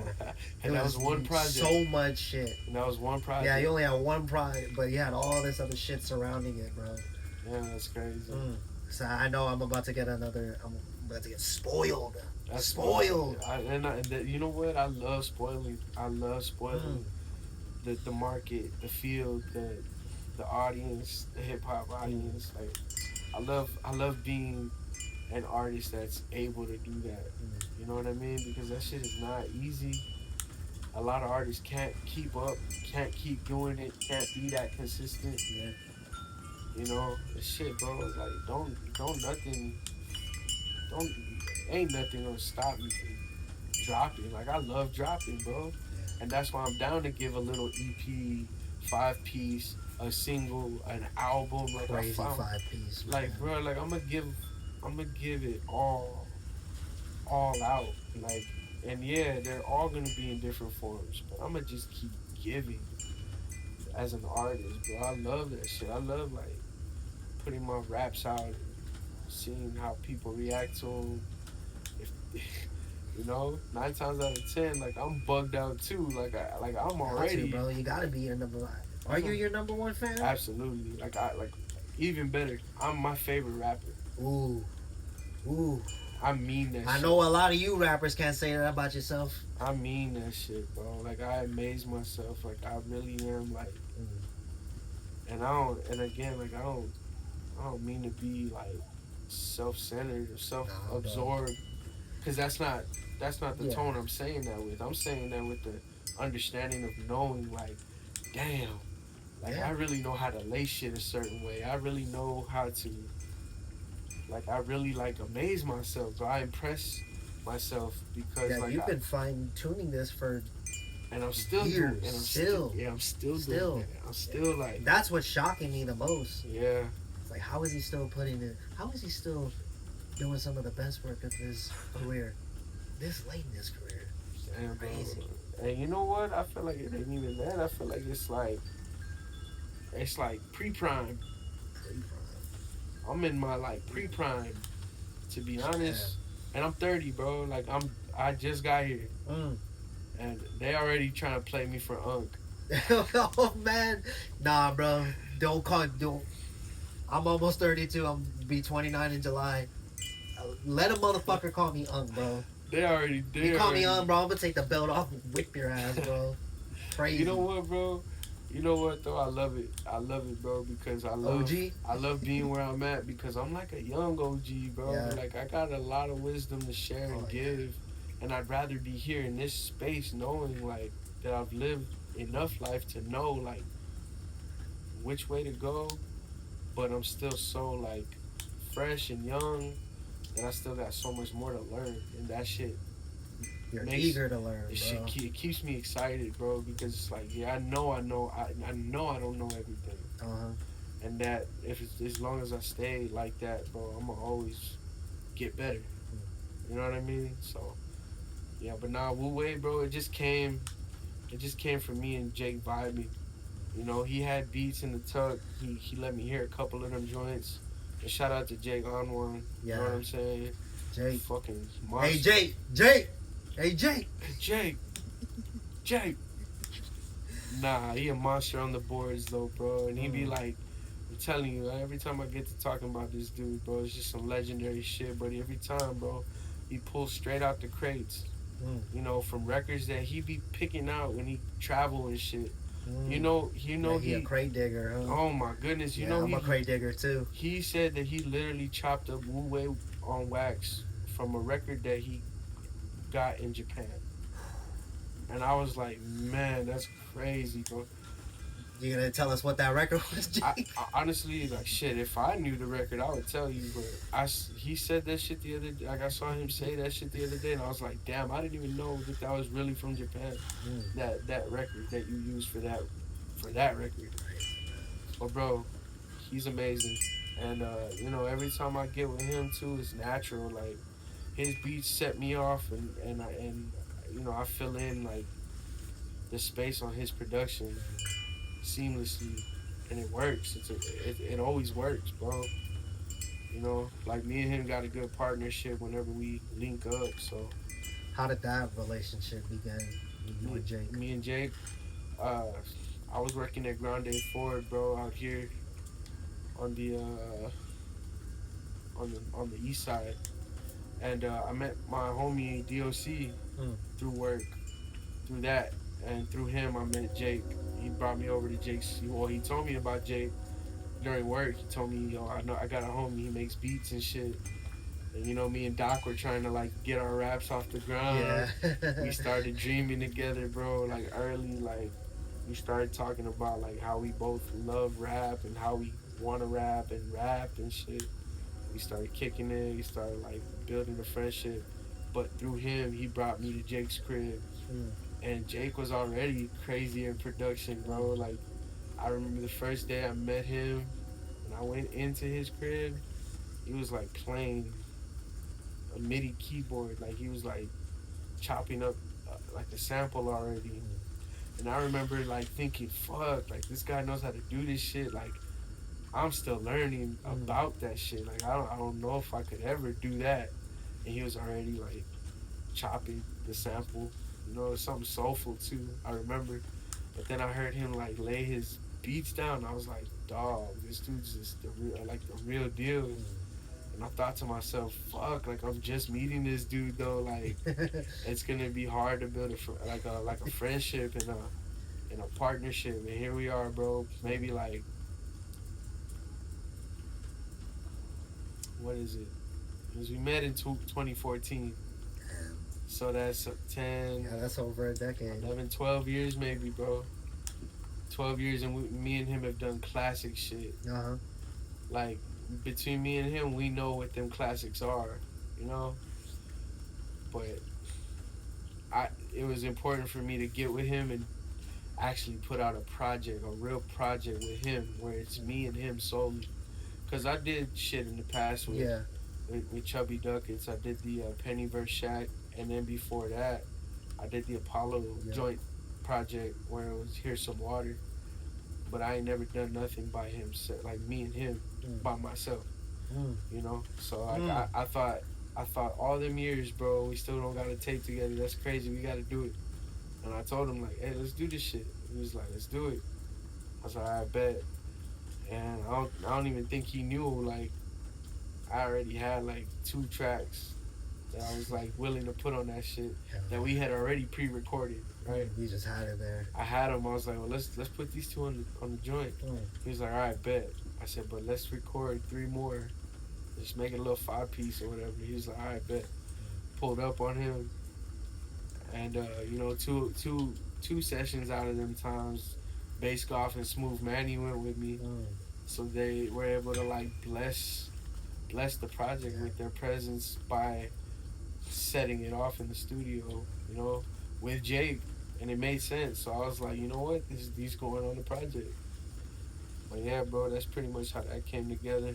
And that was one project. So much shit. And that was one project. Yeah, you only had one project, but you had all this other shit surrounding it, bro. Yeah, that's crazy. So I know I'm about to get spoiled. That's spoiled. And you know what? I love spoiling. The market, the field, the audience, the hip hop audience. Like, I love being an artist that's able to do that. You know what I mean? Because that shit is not easy. A lot of artists can't keep up, can't keep doing it, can't be that consistent. Yeah. You know, the shit, bro. Like, ain't nothing gonna stop me from dropping. Like, I love dropping, bro. And that's why I'm down to give a little EP, 5-piece, a single, an album. Like, crazy 5-piece. Like, bro, like I'm gonna give it all out. Like, and yeah, they're all gonna be in different forms, but I'm gonna just keep giving as an artist, bro. I love that shit. I love like putting my raps out and seeing how people react to them. If you know, 9 times out of 10, like I'm bugged out too. Like I'm already, bro. You gotta be your number one. Are you your number one fan? Absolutely. Like even better. I'm my favorite rapper. Ooh. I mean that shit. I know a lot of you rappers can't say that about yourself. I mean that shit, bro. Like, I amaze myself. Like, I really am, like... And I don't mean to be, like, self-centered or self-absorbed. because that's not the Yeah. tone I'm saying that with. I'm saying that with the understanding of knowing, like, damn, like Yeah. I really know how to lay shit a certain way. I really know how to, like, I really like amaze myself. So I impress myself because Yeah, like you've been fine tuning this for and I'm still doing, years. and Still. I'm still doing Still. it. I'm still like, That's what's shocking me the most. yeah, It's like, how is he still putting it? How is he still doing some of the best work of his career this late in his career? and Crazy. and you know what? I feel like it ain't even that. I feel like it's like pre-prime. Pre-prime. I'm in my like pre-prime, to be Yeah. honest, and I'm 30, bro. Like I just got here, Mm. and they already trying to play me for Unk. Oh man, nah, bro. Don't. I'm almost 32. I'm be 29 in July. Let a motherfucker call me Ung, bro. They You call me already. Ung, bro. I'm gonna take the belt off and whip your ass, bro. You know Crazy. what, bro? You know what though? I love it. I love it, bro, because OG. I love being where I'm at because I'm like a young OG, bro. Yeah. Like I got a lot of wisdom to share Oh and yeah. give, and I'd rather be here in this space knowing like that I've lived enough life to know like which way to go, but I'm still so like fresh and young that I still got so much more to learn, and that shit You're makes eager to learn, bro. it keeps me excited, bro, because it's like, yeah, I know I don't know everything, Uh huh. and that if it's, as long as I stay like that, bro, I'm gonna always get better. You know what I mean? So yeah, but nah, Wu Wei, bro, it just came from me and Jake vibing. You know, he had beats in the tuck. He let me hear a couple of them joints. And shout out to Jake on one. You know what Yeah. I'm saying? Jake. Fucking Hey monster. Jake. Jake. Hey Jake. Hey, Jake. Jake. Nah, he a monster on the boards though, bro. And he be like, I'm telling you, every time I get to talking about this dude, bro, it's just some legendary shit. But every time, bro, he pulls straight out the crates. Mm. You know, from records that he be picking out when he travel and shit. Mm. You Yeah, know he a crate digger, huh? Oh my goodness, you Yeah, know I'm a crate digger too. he said that he literally chopped up Wu Wei on wax from a record that he got in Japan. And I was like, man, that's crazy, bro. You gonna tell us what that record was, Jake? I honestly, like, shit, if I knew the record, I would tell you. But he said that shit the other day. Like, I saw him say that shit the other day, and I was like, damn, I didn't even know that that was really from Japan. Mm. That record that you used for that record. But, bro, he's amazing. And, you know, every time I get with him, too, it's natural. Like, his beats set me off, and you know, I fill in, like, the space on his production seamlessly, and it works. It always works, bro. You know, like me and him got a good partnership whenever we link up. So How did that relationship begin? You and Jake. me and Jake, uh, I was working at Grande Ford, bro, out here on the on the east side, and I met my homie DOC Mm. through work, through that, and through him I met Jake. He brought me over to Jake's. Well, he told me about Jake during work. He told me, yo, I know I got a homie. He makes beats and shit. And you know, me and Doc were trying to like get our raps off the ground. Yeah. We started dreaming together, bro. Like early, like we started talking about like how we both love rap and how we want to rap and shit. We started kicking it. We started like building a friendship. But through him, he brought me to Jake's crib, Mm. and Jake was already crazy in production, bro. Like I remember the first day I met him, and I went into his crib. He was like playing a MIDI keyboard, like he was like chopping up like the sample already. And I remember like thinking, fuck, like this guy knows how to do this shit. Like I'm still learning about that shit. Like I don't know if I could ever do that. And he was already like chopping the sample. You know, something soulful too. I remember. But then I heard him like lay his beats down. I was like, dog, this dude's just the real deal. And I thought to myself, fuck, like I'm just meeting this dude though. Like it's gonna be hard to build like a friendship and a partnership. And here we are, bro. Maybe like what is it? Because we met in 2014. So that's 10, Yeah, that's over a decade. 11, 12 years maybe, bro. 12 years, and me and him have done classic shit. Uh-huh. Like, between me and him, we know what them classics are, you know? But it was important for me to get with him and actually put out a project, a real project with him, where it's me and him solely. Because I did shit in the past Yeah. with Chubby Duckets. I did the Pennyverse Shack, and then before that, I did the Apollo Yeah. joint project where it was Here's Some Water. But I ain't never done nothing by him, like me and him by myself, you know. So like I thought all them years, bro, we still don't got a tape together. That's crazy. We got to do it. And I told him like, hey, let's do this shit. He was like, let's do it. I was like, I bet. And I don't even think he knew like I already had like 2 tracks that I was like willing to put on that shit that we had already pre-recorded, right? You just had it there. I had them. I was like, well, let's put these 2 on the joint. He was like, all right, bet. I said, but let's record 3 more. Just make it a little 5-piece or whatever. He was like, all right, bet. Pulled up on him, and you know, two sessions out of them times, Bass Golf and Smooth Manny went with me, so they were able to like bless the project with their presence by setting it off in the studio, you know, with Jake, and it made sense. So I was like, you know what, these going on the project. But yeah, bro, that's pretty much how that came together.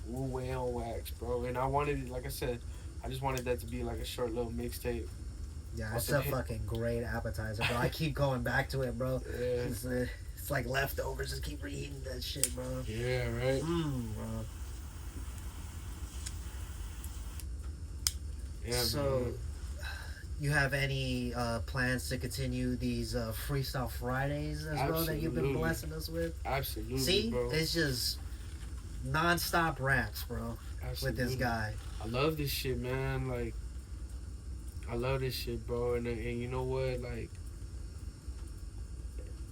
Wu Wei on wax, bro. And I wanted it, like I said, I just wanted that to be like a short little mixtape. Yeah, it's a fucking great appetizer, bro. I keep going back to it, bro. Yeah. It's like leftovers. Just keep reheating that shit, bro. Yeah, right? Bro. Yeah, so, man. You have any plans to continue these Freestyle Fridays as well that you've been blessing us with? Absolutely, See, bro. it's just non-stop raps, bro. Absolutely. With this guy. I love this shit, man. Like, I love this shit, bro. And you know what? Like,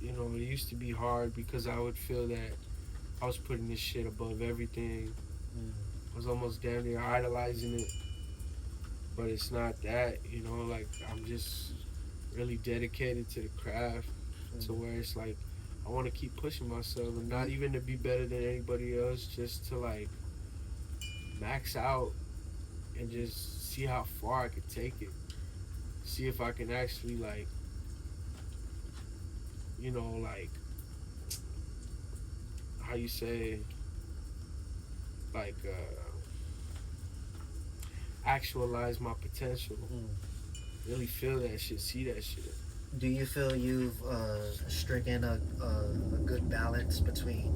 you know, it used to be hard because I would feel that I was putting this shit above everything. I was almost damn near idolizing it. But it's not that, you know, like, I'm just really dedicated to the craft to where it's like, I want to keep pushing myself and not even to be better than anybody else, just to, like, max out and just see how far I could take it. See if I can actually, like, you know, like, how you say, like, actualize my potential. Really feel that shit, see that shit. Do you feel you've stricken a good balance between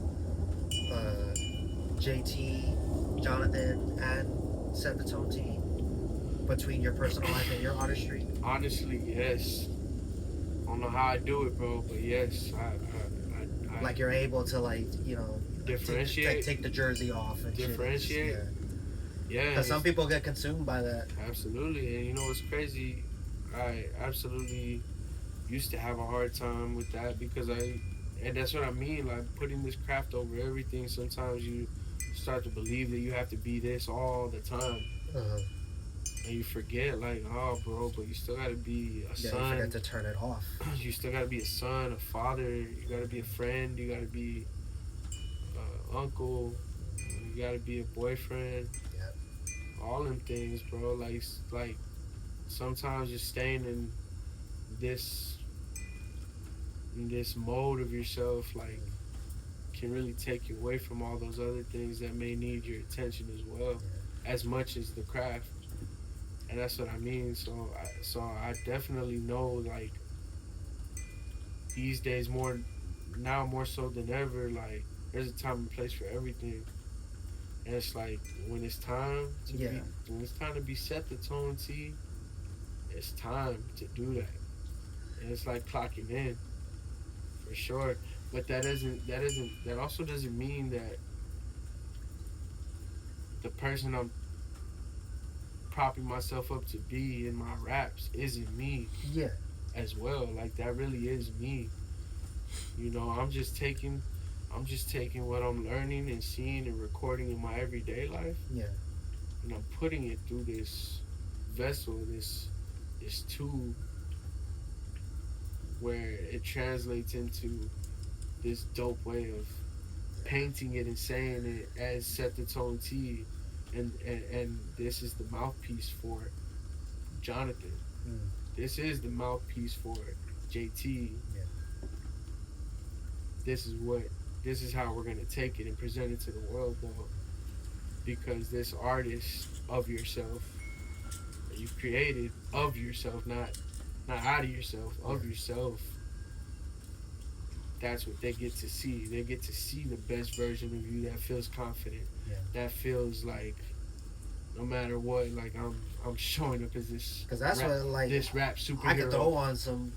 JT, Jonathan, and Set the Tone T, between your personal life and your artistry? Honestly, yes. I don't know how I do it, bro, but yes, I like, you're able to, like, you know, differentiate, take the jersey off and differentiate. Shit. Yeah, because some people get consumed by that. Absolutely. And you know what's crazy? I absolutely used to have a hard time with that because and that's what I mean, like, putting this craft over everything. Sometimes you start to believe that you have to be this all the time. And you forget, like, oh, bro, but you still gotta be a son. You forget to turn it off. You still gotta be a son, a father. You gotta be a friend. You gotta be an uncle. You gotta be a boyfriend. All them things, bro. Like sometimes just staying in this mode of yourself, like, can really take you away from all those other things that may need your attention as well, as much as the craft. And that's what I mean. So I definitely know, like, these days more so than ever, like, there's a time and place for everything. And it's like, when it's time to be Set the Tone-T, it's time to do that. And it's like clocking in, for sure. But that also doesn't mean that the person I'm propping myself up to be in my raps isn't me. Yeah. As well. Like, that really is me. You know, I'm just taking what I'm learning and seeing and recording in my everyday life. Yeah. And I'm putting it through this vessel, this tube where it translates into this dope way of painting it and saying it as SETTHETONE-T, and this is the mouthpiece for Jonathan. Mm. This is the mouthpiece for JT. Yeah. This is how we're gonna take it and present it to the world, though, because this artist of yourself that you've created of yourself, not out of yourself, of yourself. That's what they get to see. They get to see the best version of you that feels confident. Yeah. That feels like no matter what, like I'm showing up as this. Cause that's rap, what like this rap superhero. I could throw on some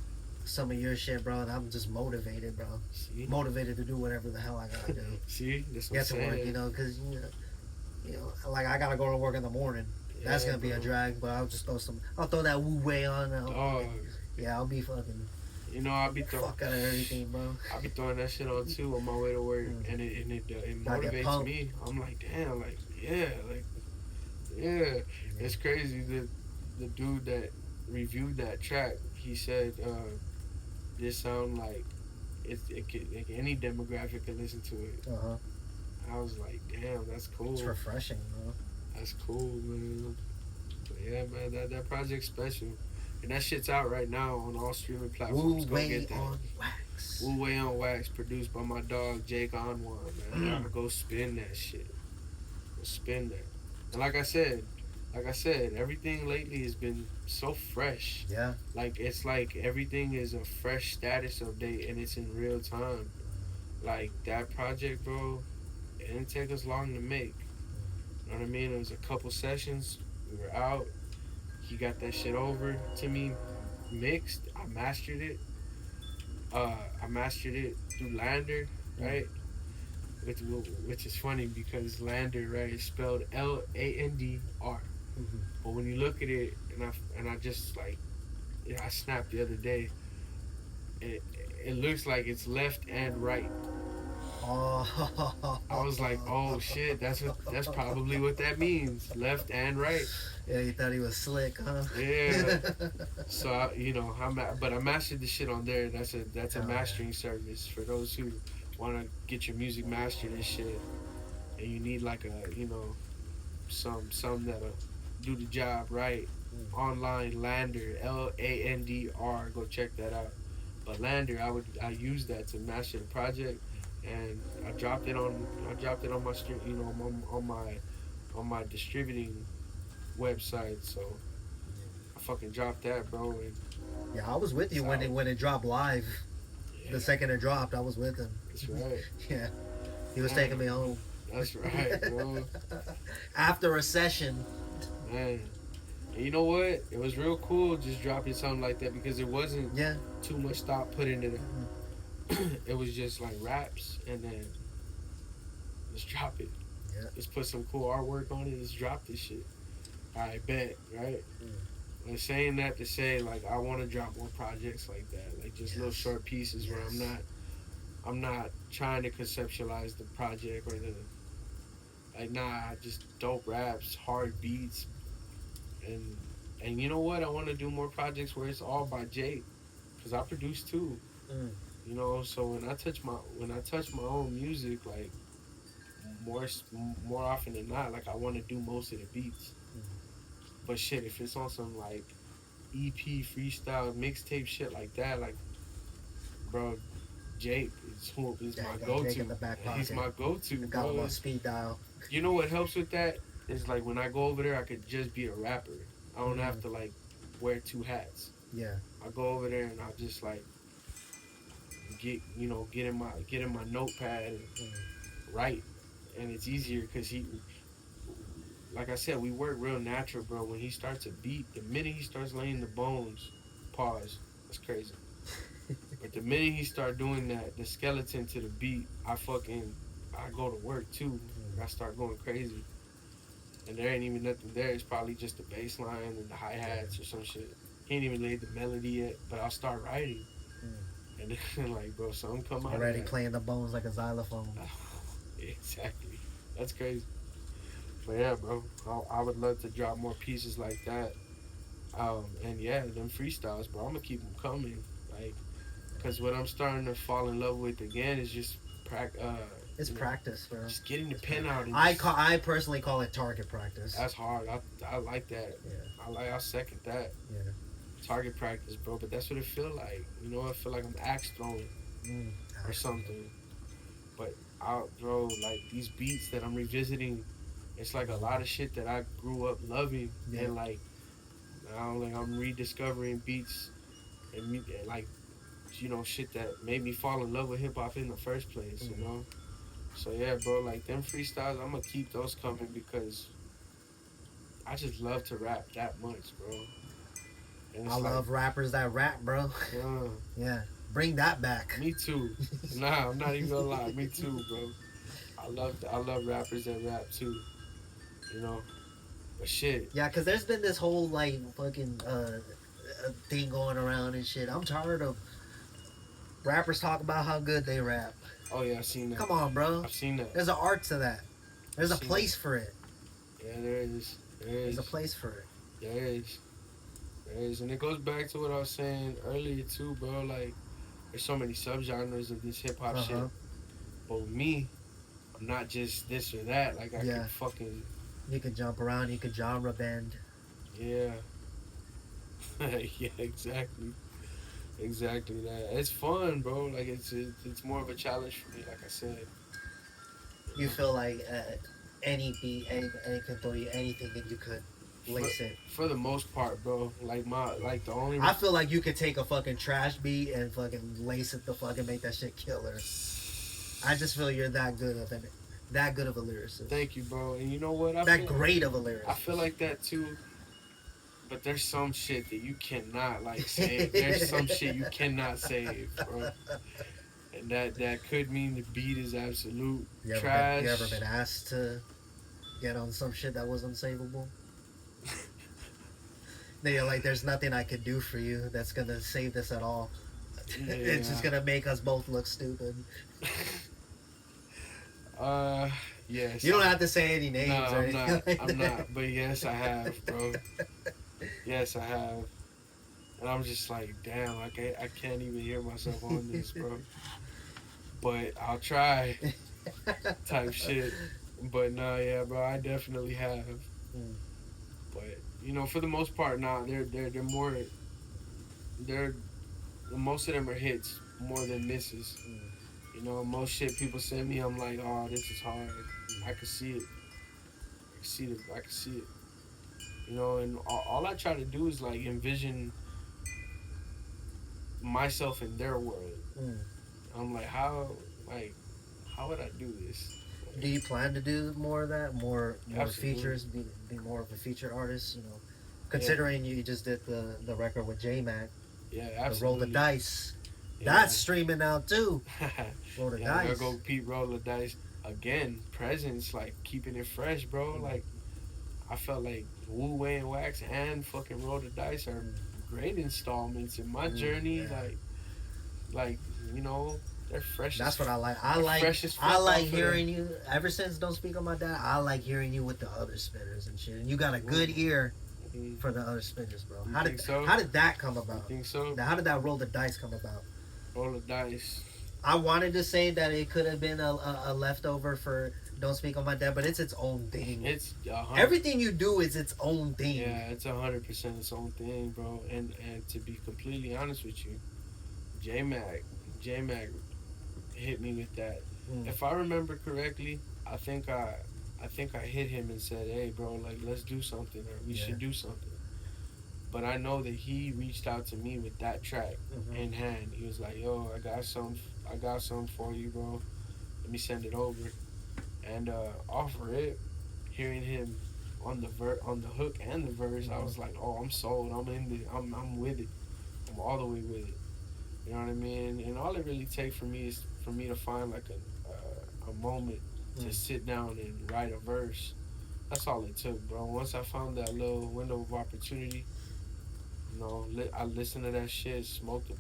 of your shit, bro, and I'm just motivated, bro. See? Motivated to do whatever the hell I gotta do. See, that's what Get I'm to saying. work, you know, cause you know, like I gotta go to work in the morning. That's gonna be a drag, but I'll just I'll throw that Wu Wei on. Yeah, I'll be fucking. You know, I'll be fuck out of everything, bro. I'll be throwing that shit on too on my way to work, and it motivates me. I'm like, damn, like yeah. It's crazy. The dude that reviewed that track, he said, this sound like like any demographic can listen to it. I was like, damn, that's cool. It's refreshing, bro. That's cool, man. But yeah, man, that project's special. And that shit's out right now on all streaming platforms. Wu Wei on Wax. Wu Wei on Wax, produced by my dog Jake Anwan, man. Gotta go spin that shit. Go spin that. And like I said, everything lately has been so fresh. Yeah. Like it's like everything is a fresh status update and it's in real time. Like that project, bro, it didn't take us long to make. You know what I mean? It was a couple sessions. We were out. He got that shit over to me, mixed. I mastered it. I mastered it through Lander, right? Which is funny because Lander, right, is spelled Landr. But when you look at it, and I just like, I snapped the other day. It looks like it's left and right. Oh. I was like, oh shit, that's probably what that means, left and right. Yeah, you thought he was slick, huh? Yeah. So I mastered the shit on there. That's a mastering service for those who want to get your music mastered and shit, and you need like a some that'll do the job right. Online, Lander, Landr. Go check that out. But Lander, I use that to master the project. And I dropped it on my stream, on my distributing website. So I fucking dropped that, bro. And yeah, I was with you when it dropped live. Yeah. The second it dropped, I was with him. That's right. Yeah, he was taking me home. That's right, bro. After a session. Man, and you know what? It was real cool just dropping something like that because it wasn't too much thought put into it. It was just like raps, and then let's drop it. Yeah. Let's put some cool artwork on it. Let's drop this shit. I bet, right? I'm saying that to say, like, I want to drop more projects like that, like just little short pieces where I'm not trying to conceptualize the project or just dope raps, hard beats, and you know what? I want to do more projects where it's all by Jake, cause I produce too. You know, so when I touch my own music, like more often than not, like I want to do most of the beats. But shit, if it's on some like EP freestyle mixtape shit like that, like bro, Jake is my go-to. He's my go-to. Got him on speed dial. You know what helps with that is like when I go over there, I could just be a rapper. I don't have to like wear two hats. Yeah. I go over there and I just like get in my notepad and write, and it's easier because like I said, we work real natural, bro. When he starts a beat, the minute he starts laying the bones, pause. That's crazy. But the minute he start doing that, the skeleton to the beat, I go to work too. I start going crazy, and there ain't even nothing there. It's probably just the bass line and the hi hats or some shit. He ain't even laid the melody yet, but I'll start writing. And then, like, bro, something come out. Already playing the bones like a xylophone. Exactly. That's crazy. But yeah, bro, I would love to drop more pieces like that. And yeah, them freestyles, bro, I'm gonna keep them coming. Like, cause what I'm starting to fall in love with again is just It's you know, practice, bro. just getting the It's pen out and I personally call it target practice. that's hard. I like that. Yeah, I second that. yeah. Target practice, bro. But that's what it feel like. You know, I feel like I'm axe throwing Mm, or absolutely. something. But bro, like these beats that I'm revisiting, it's like a lot of shit that I grew up loving, Yeah. and like now, like I'm rediscovering beats and like shit that made me fall in love with hip hop in the first place. You Mm. know. So yeah, bro, like them freestyles, I'm gonna keep those coming because I just love to rap that much, bro. And I it's like, love rappers that rap, bro. uh, Yeah, bring that back. me too. Nah, I'm not even gonna lie, me too, bro. I love rappers that rap too, you know. But shit, Yeah, cause there's been this whole like fucking thing going around and shit. I'm tired of rappers talking about how good they rap. oh yeah, I've seen that. Come on, bro. I've seen that. There's an art to that. I've There's a seen place that. for it. Yeah, there is. There There's a is. place for it. There is. There is. And it goes back to what I was saying earlier too, bro. Like, there's so many subgenres of this hip hop Uh shit. huh. But with me, I'm not just this or that. Like I Yeah. can fucking You can jump around. You can genre bend. yeah. Yeah, exactly. Exactly that. It's fun, bro. Like it's more of a challenge for me. Like I said, You feel like any beat, any can throw you anything, and you could for, lace it. for the most part, bro. Like the only I feel like you could take a fucking trash beat and fucking lace it the fucking make that shit killer. I just feel you're that good of a lyricist. thank you, bro. And you know what? That great of a lyricist. I feel like that too. But there's some shit that you cannot like save. There's some shit you cannot save, bro. And that could mean the beat is absolute trash. You ever been asked to get on some shit that was unsavable? They're like, there's nothing I could do for you that's gonna save this at all. Yeah. It's just gonna make us both look stupid. Yes. You don't have to say any names No, or I'm anything. not. Like I'm that. not. But yes, I have, bro. Yes, I have. And I'm just like, damn, I can't even hear myself on this, bro. But I'll try, type shit. But nah, yeah, bro, I definitely have. Mm. But for the most part, nah, they're more. They're most of them are hits more than misses. Mm. Most shit people send me, I'm like, oh, this is hard. I can see it. I can see it. And all I try to do is like envision myself in their world. Mm. I'm like, how would I do this? Do you plan to do more of that? More Absolutely. features? Be more of a featured artist? Considering you just did the record with J Mac, Yeah, the absolutely. Roll the Dice. Yeah. That's streaming now too. Roll the Yeah, I dice. gotta go Pete Roll the Dice again. Presence, like keeping it fresh, bro. Mm. Like I felt like Wu Wei and Wax and fucking Roll the Dice are great installments in my journey. Yeah. Like they're fresh. That's what I like. fresh as fuck I like off of hearing you. Ever since Don't Speak on My Dad, I like hearing you with the other spinners and shit. And you got a good ear Mhm. for the other spinners, bro. You How think did so? how did that come about? You think so? Now, how did that Roll the Dice come about? Roll the Dice. I wanted to say that it could have been a leftover for Don't Speak on My Dad, but it's its own thing. It's Everything you do is its own thing. Yeah, it's 100% its own thing, bro. And to be completely honest with you, J Mac hit me with that. Mm. If I remember correctly, I think I hit him and said, "Hey, bro, like let's do something, or we should do something." But I know that he reached out to me with that track in hand. He was like, "Yo, I got some for you, bro. Let me send it over." And off rip, hearing him on the hook and the verse, I was like, "Oh, I'm sold. I'm with it. I'm all the way with it." You know what I mean? And all it really takes for me is for me to find like a moment to sit down and write a verse. That's all it took, bro. Once I found that little window of opportunity, I listened to that shit, smoked the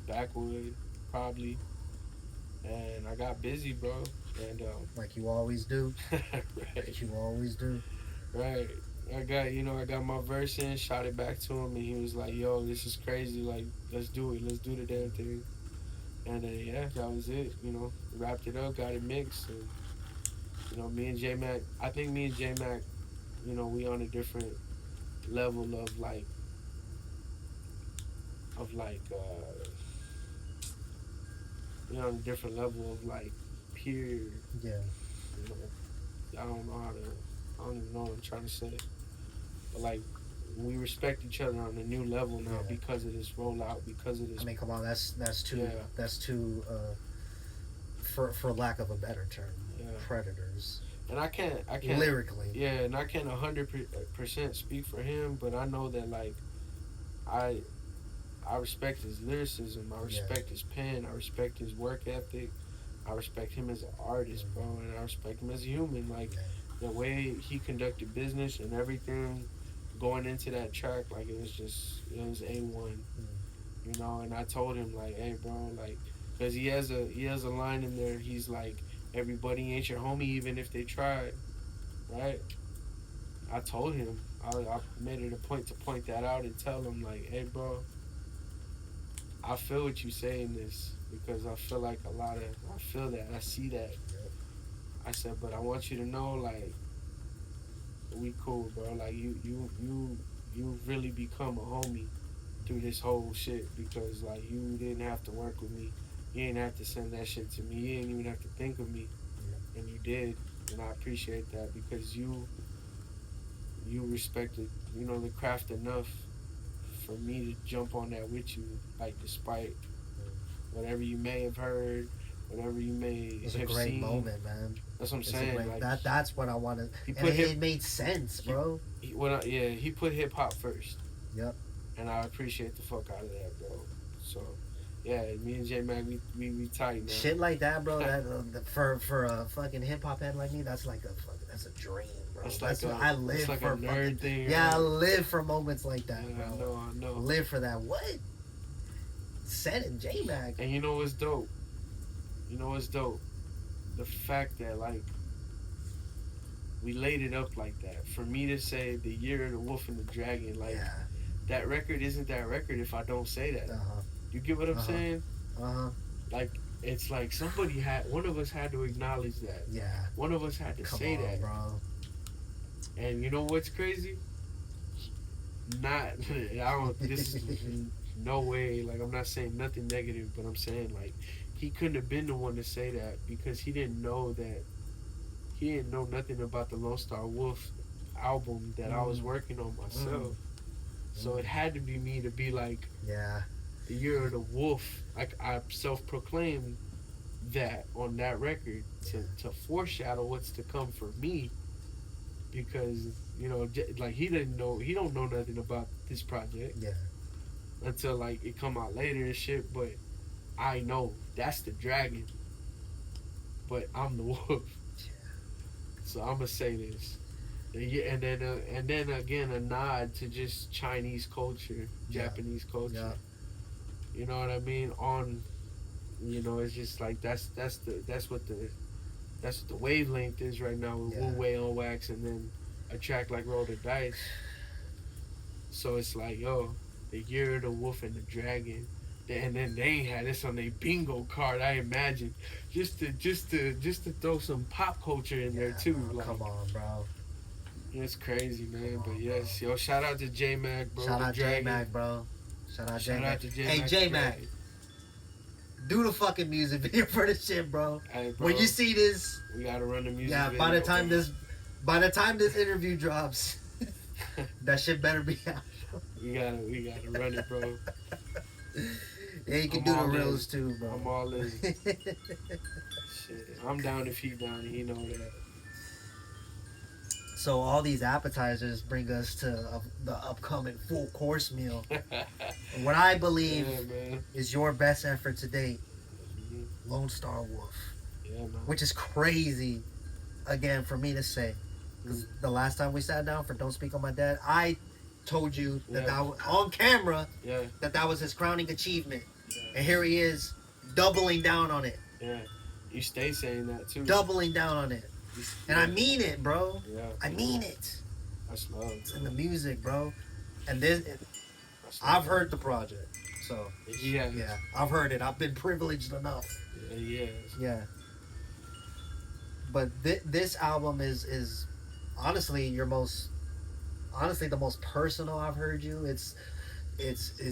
backwood probably, and I got busy, bro. And Like you always do. right, Like you always do. right. I got my verse in, shot it back to him, and he was like, "Yo, this is crazy. Like, let's do it. Let's do the damn thing." And then yeah, that was it. Wrapped it up, got it mixed, and me and J Mac. I think me and J Mac, we on a different level of like we on a different level of like peer. Yeah. You know, I don't know how to. I don't even know what I'm trying to say. But like, we respect each other on a new level now because of this rollout, because of this. I mean, come on, that's too Yeah. that's too for lack of a better term, predators. And I can't lyrically. Yeah, and I can't 100% speak for him, but I know that like I respect his lyricism. I respect his pen. I respect his work ethic. I respect him as an artist, bro, and I respect him as a human. Like the way he conducted business and everything going into that track, like it was A1. And I told him like, hey, bro, like, because he has a line in there. He's like, everybody ain't your homie, even if they tried, right? I told him, I made it a point to point that out and tell him like, hey, bro, I feel what you say in this because I feel like I feel that, I see that. I said, but I want you to know, like, we cool, bro. Like, you really become a homie through this whole shit because, like, you didn't have to work with me. You didn't have to send that shit to me. You didn't even have to think of me. And you did. And I appreciate that because you respected, the craft enough for me to jump on that with you, like, despite whatever you may have heard, whatever you may have seen. It was a great moment, man. That's what I'm saying. That's what I wanted. It made sense, bro. He put hip hop first. Yep. And I appreciate the fuck out of that, bro. So, yeah, me and J Mac, we tight, man. Shit like that, bro. That for a fucking hip hop head like me, that's a dream, bro. I live like for a nerd thing. Yeah, I live for moments like that, bro. I know. Live for that. What? Said it, J Mac. And you know what's dope? The fact that, like, we laid it up like that. For me to say the year of the wolf and the dragon, like, that record isn't that record if I don't say that. You get what I'm saying? Like, it's like one of us had to acknowledge that. Yeah. One of us had to say that. Bro. And you know what's crazy? This is no way, like, I'm not saying nothing negative, but I'm saying, like, he couldn't have been the one to say that because he didn't know nothing about the Lone Star Wolf album that I was working on myself. So it had to be me to be like, the year of the wolf. Like, I self-proclaimed that on that record to foreshadow what's to come for me because, like, he don't know nothing about this project until, like, it come out later and shit, but I know that's the dragon, but I'm the wolf. So I'm gonna say this, and then again a nod to just Chinese culture, Japanese culture. You know what I mean? It's just like that's what the wavelength is right now with Wu Wei on wax, and then a track like Roll the Dice. So it's like, yo, the year of the wolf and the dragon. And then they ain't had this on their bingo card, I imagine, just to throw some pop culture in there too. Like, come on, bro. It's crazy, man. But yes, yo, shout out to J Mac, bro. Shout out J Mac, bro. Shout out J Mac. Hey, J Mac, do the fucking music video for this shit, bro. Hey, bro. When you see this, we gotta run the music. Yeah, video, by the time this interview drops, that shit better be out. We gotta run it, bro. Yeah, you can do the reels too, bro. I'm all in. Shit, I'm down if he down, and he know that. So all these appetizers bring us to the upcoming full course meal. What I believe is your best effort to date, Lone Star Wolf. Yeah, man. Which is crazy, again, for me to say. Because the last time we sat down for Don't Speak on My Dad, I told you that on camera that was his crowning achievement. And here he is, doubling down on it. Yeah, you stay saying that too. Doubling down on it. And I mean it, bro. Yeah. I mean it. That's love. It's in the music, bro. And this, That's I've love. heard the project, so Yeah. yeah, I've heard it. I've been privileged enough. Yeah. Yeah. Yeah, but this album is honestly honestly the most personal I've heard you. It's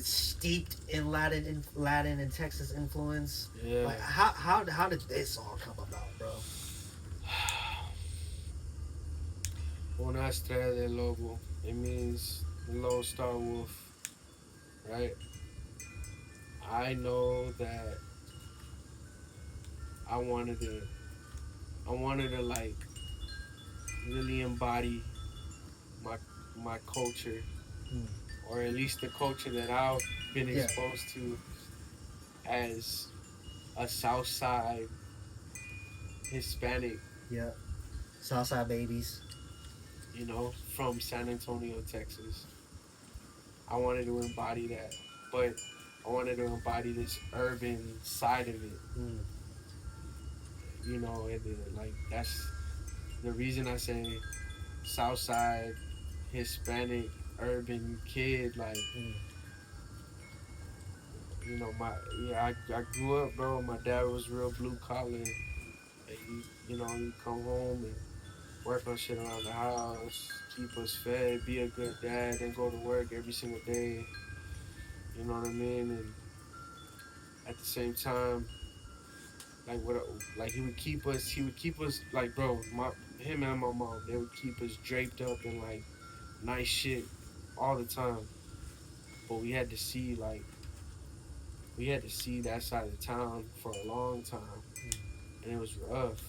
steeped in Latin and Texas influence. Yeah. Like how did this song come about, bro? Una Estrella De Lobo. It means Lone Star Wolf, right? I know that I wanted to. I wanted to like really embody my my culture, Mm. or at least the culture that I've been Yeah. exposed to as a South Side Hispanic, Yeah, Southside babies. from San Antonio, Texas. I wanted to embody that, but I wanted to embody this urban side of it, Mm. and like that's the reason I say South Side Hispanic urban kid. Like, Mm. I grew up, bro. My dad was real blue collar. And he'd come home and work on shit around the house, keep us fed, be a good dad, and go to work every single day. You know what I mean? And at the same time, like like he would keep us like, bro, him and my mom, they would keep us draped up in like nice shit all the time. But we had to see that side of town for a long time, and it was rough.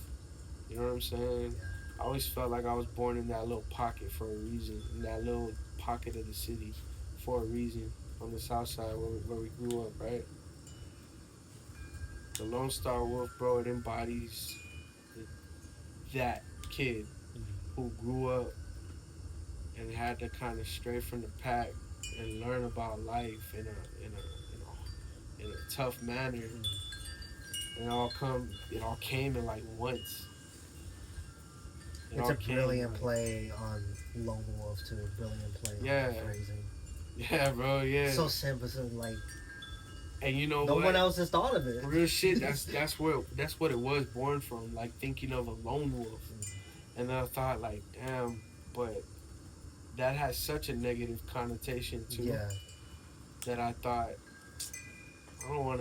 You know what I'm saying? I always felt like I was born in that little pocket for a reason, in that little pocket of the city for a reason, on the south side where we grew up, right? The Lone Star Wolf, bro, it embodies that kid who grew up and had to kind of stray from the pack and learn about life in a tough manner. And it all came in like once. It's a brilliant play on Lone Wolf too. Brilliant play Yeah. on the phrasing. Yeah, bro. Yeah. So simple, so like and you know no what? one else has thought of it. Real shit. That's what it was born from. Like thinking of a lone wolf, and then I thought like, damn, but that has such a negative connotation too. Yeah. That I thought I don't want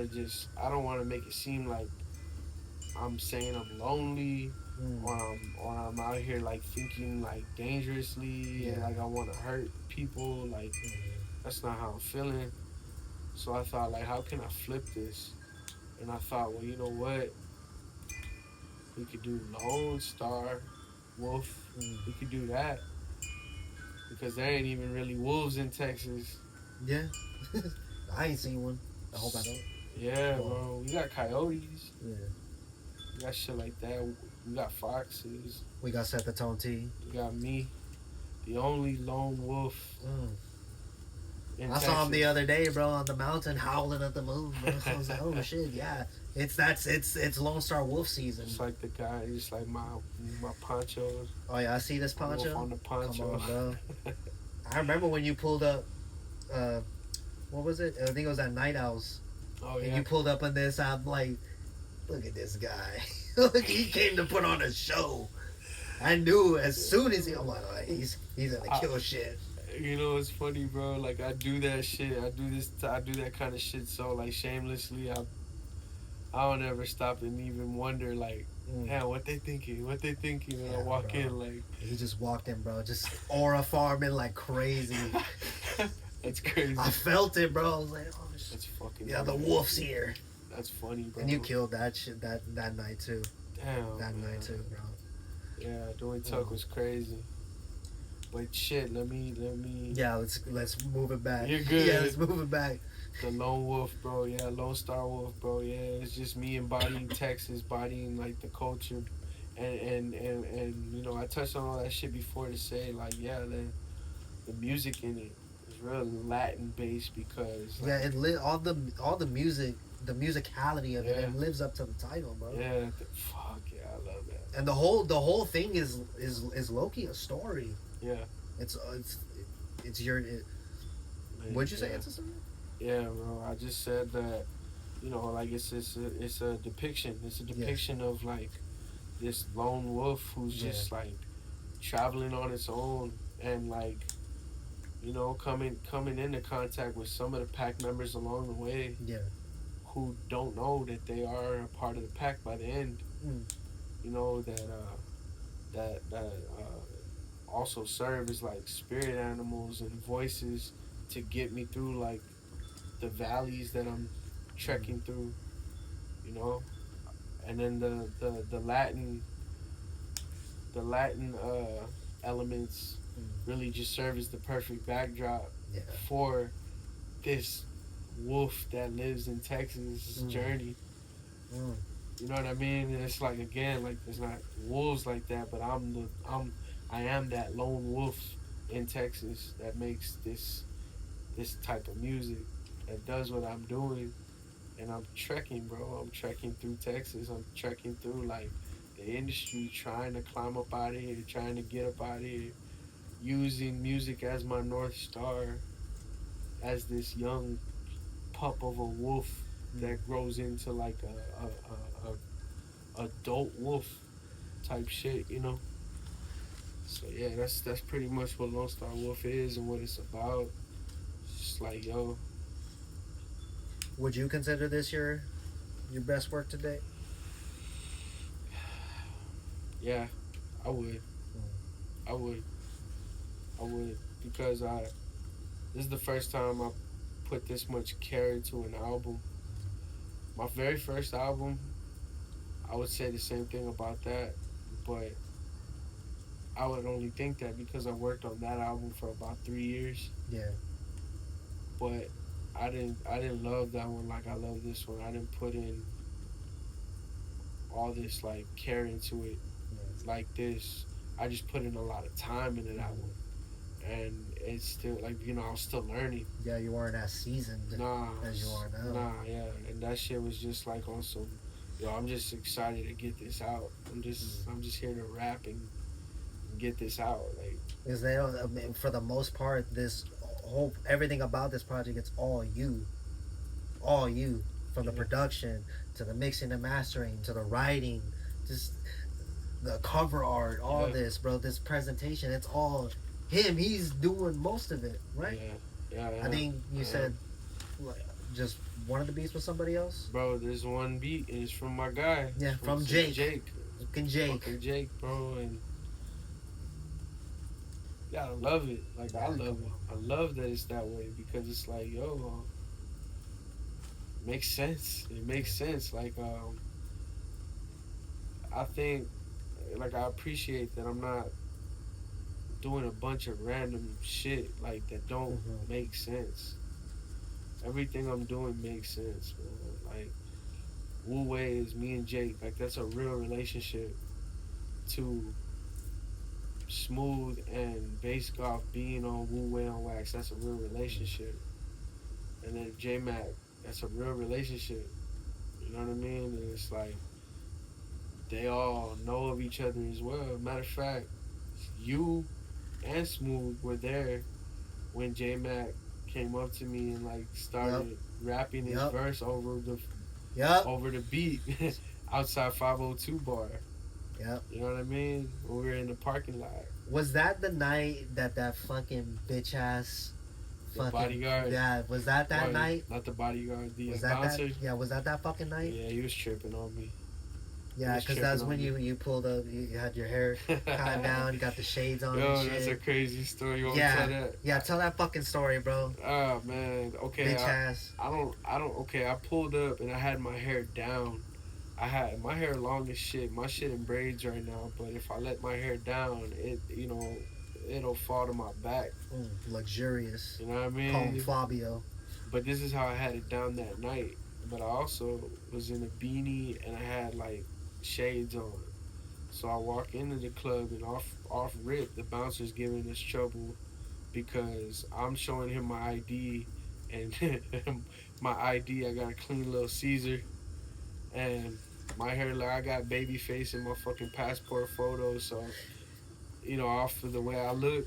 to make it seem like I'm saying I'm lonely, or I'm out here like thinking like dangerously, and like I want to hurt people. Like that's not how I'm feeling. So I thought like, how can I flip this? And I thought, well, you know what? We could do Lone Star Wolf. We could do that because there ain't even really wolves in Texas. Yeah. I ain't seen one. I hope I don't. Yeah, bro. We got coyotes. Yeah. We got shit like that. We got foxes. We got SETTHETONE-T. We got me, the only lone wolf. In I Texas. saw him the other day, bro, on the mountain howling at the moon, bro. So I was like, oh shit, yeah. It's Lone Star Wolf season. It's like the guy, just like my ponchos. Oh yeah, I see this poncho. Wolf on the poncho. Come on, bro. I remember when you pulled up what was it? I think it was at Night Owls. Oh And yeah. you pulled up on this, I'm like, look at this guy. Look, he came to put on a show. I knew as soon as I'm like, oh, he's gonna kill shit. You know, it's funny, bro. Like I do that shit. I do that kind of shit so like shamelessly. I don't ever stop and even wonder like, man, what they thinking? What they thinking when I walk in? Like he just walked in, bro. Just aura farming like crazy. That's crazy. I felt it, bro. I was like, oh shit. That's fucking. Yeah, funny. the wolf's here. That's funny, bro. And you killed that shit that night too. Damn. That man. night too, bro. Yeah, doing Tuck was crazy. But shit, let me. Yeah, let's move it back. You're good. Yeah, let's move it back. The Lone Wolf, bro. Yeah, Lone Star Wolf, bro. Yeah, it's just me embodying Texas, bodying like the culture, and I touched on all that shit before to say like, yeah, the music in it is real Latin based because like, Yeah, all the music, the musicality of it lives up to the title, bro. Yeah, fuck yeah, I love that. And the whole thing is low-key a story. Yeah. It's it's your. What'd you say? Yeah, It's a song? yeah, bro. I just said that, like it's a depiction. It's a Yeah, depiction of like this lone wolf who's yeah, just like traveling on its own and like coming into contact with some of the pack members along the way yeah. who don't know that they are a part of the pack by the end. Mm, That also serve as like spirit animals and voices to get me through like the valleys that I'm trekking mm, through, you know. And then the Latin elements mm, really just serve as the perfect backdrop yeah. for this wolf that lives in Texas Mm, journey. mm, You know what I mean? And it's like again, like there's not wolves like that, but I am that lone wolf in Texas that makes this type of music that does what I'm doing. And I'm trekking, bro. I'm trekking through Texas. I'm trekking through like the industry, trying to climb up out of here, trying to get up out of here, using music as my north star, as this young pup of a wolf mm. that grows into like a adult wolf type shit. So yeah, that's pretty much what Lone Star Wolf is and what it's about. It's just like yo, Would you consider this your best work to date? yeah, I would, Mm, I would, I would, because I this is the first time I put this much care into an album. My very first album, I would say the same thing about that, but I would only think that because I worked on that album for about 3 years. yeah, But I didn't love that one like I love this one. I didn't put in all this like care into it yeah. like this. I just put in a lot of time into that one, Mm. and it's still like I was still learning. Yeah, you weren't as seasoned Nah, as you are now. yeah, and that shit was just like on some. I'm just excited to get this out. I'm just Mm. I'm just here to rap and get this out. Like Because they don't, I mean, for the most part, this whole everything about this project, it's all you, from the yeah, production to the mixing and mastering to the writing, just the cover art, all yeah, this, bro. This presentation, it's all him. He's doing most of it, right? yeah, yeah. I think I you am. said like, just one of the beats with somebody else. Bro, there's one beat and it's from my guy. It's Yeah, from from Jake. Jake. Fucking Jake. Fucking Jake, bro, and you gotta love it. Like I Yeah, love come it. on, I love that it's that way because it's like, yo, it makes sense. It makes sense. Like I think like I appreciate that I'm not doing a bunch of random shit like that don't Mm-hmm. make sense. Everything I'm doing makes sense, man. Like Wu Wei is me and Jake. Like that's a real relationship. To Smooth and Bass Golf being on Wu Wei on Wax, that's a real relationship. And then J Mac, that's a real relationship. You know what I mean? And it's like they all know of each other as well. Matter of fact, you and Smooth were there when J Mac came up to me and like Yep. started rapping his Yep. verse Yep. over the beat outside 502 bar. Yep. You know what I mean? When we were in the parking lot. Was that the night that fucking bitch ass The fucking bodyguard. yeah? Was that Or, night? not the bodyguard, the Was that bouncer. yeah? Was that fucking night? Yeah, he was tripping on me. Yeah, was because tripping that's on when me. you pulled up. You had your hair kind down. You got the shades on Yo, and that's a shit. crazy story. You want Yeah, me to tell that? yeah. Tell that fucking story, bro. Oh man. Okay. Bitch ass. I don't. Okay. I pulled up and I had my hair down. I had my hair long as shit. My shit in braids right now. But if I let my hair down, it'll fall to my back. Luxurious. You know what I Call him mean? Fabio. But this is how I had it down that night. But I also was in a beanie and I had like shades on. So I walk into the club and off rip, the bouncer's giving us trouble because I'm showing him my ID, and my ID, I got a clean little Caesar, and my hair, like I got baby face in my fucking passport photo. So off of the way I look,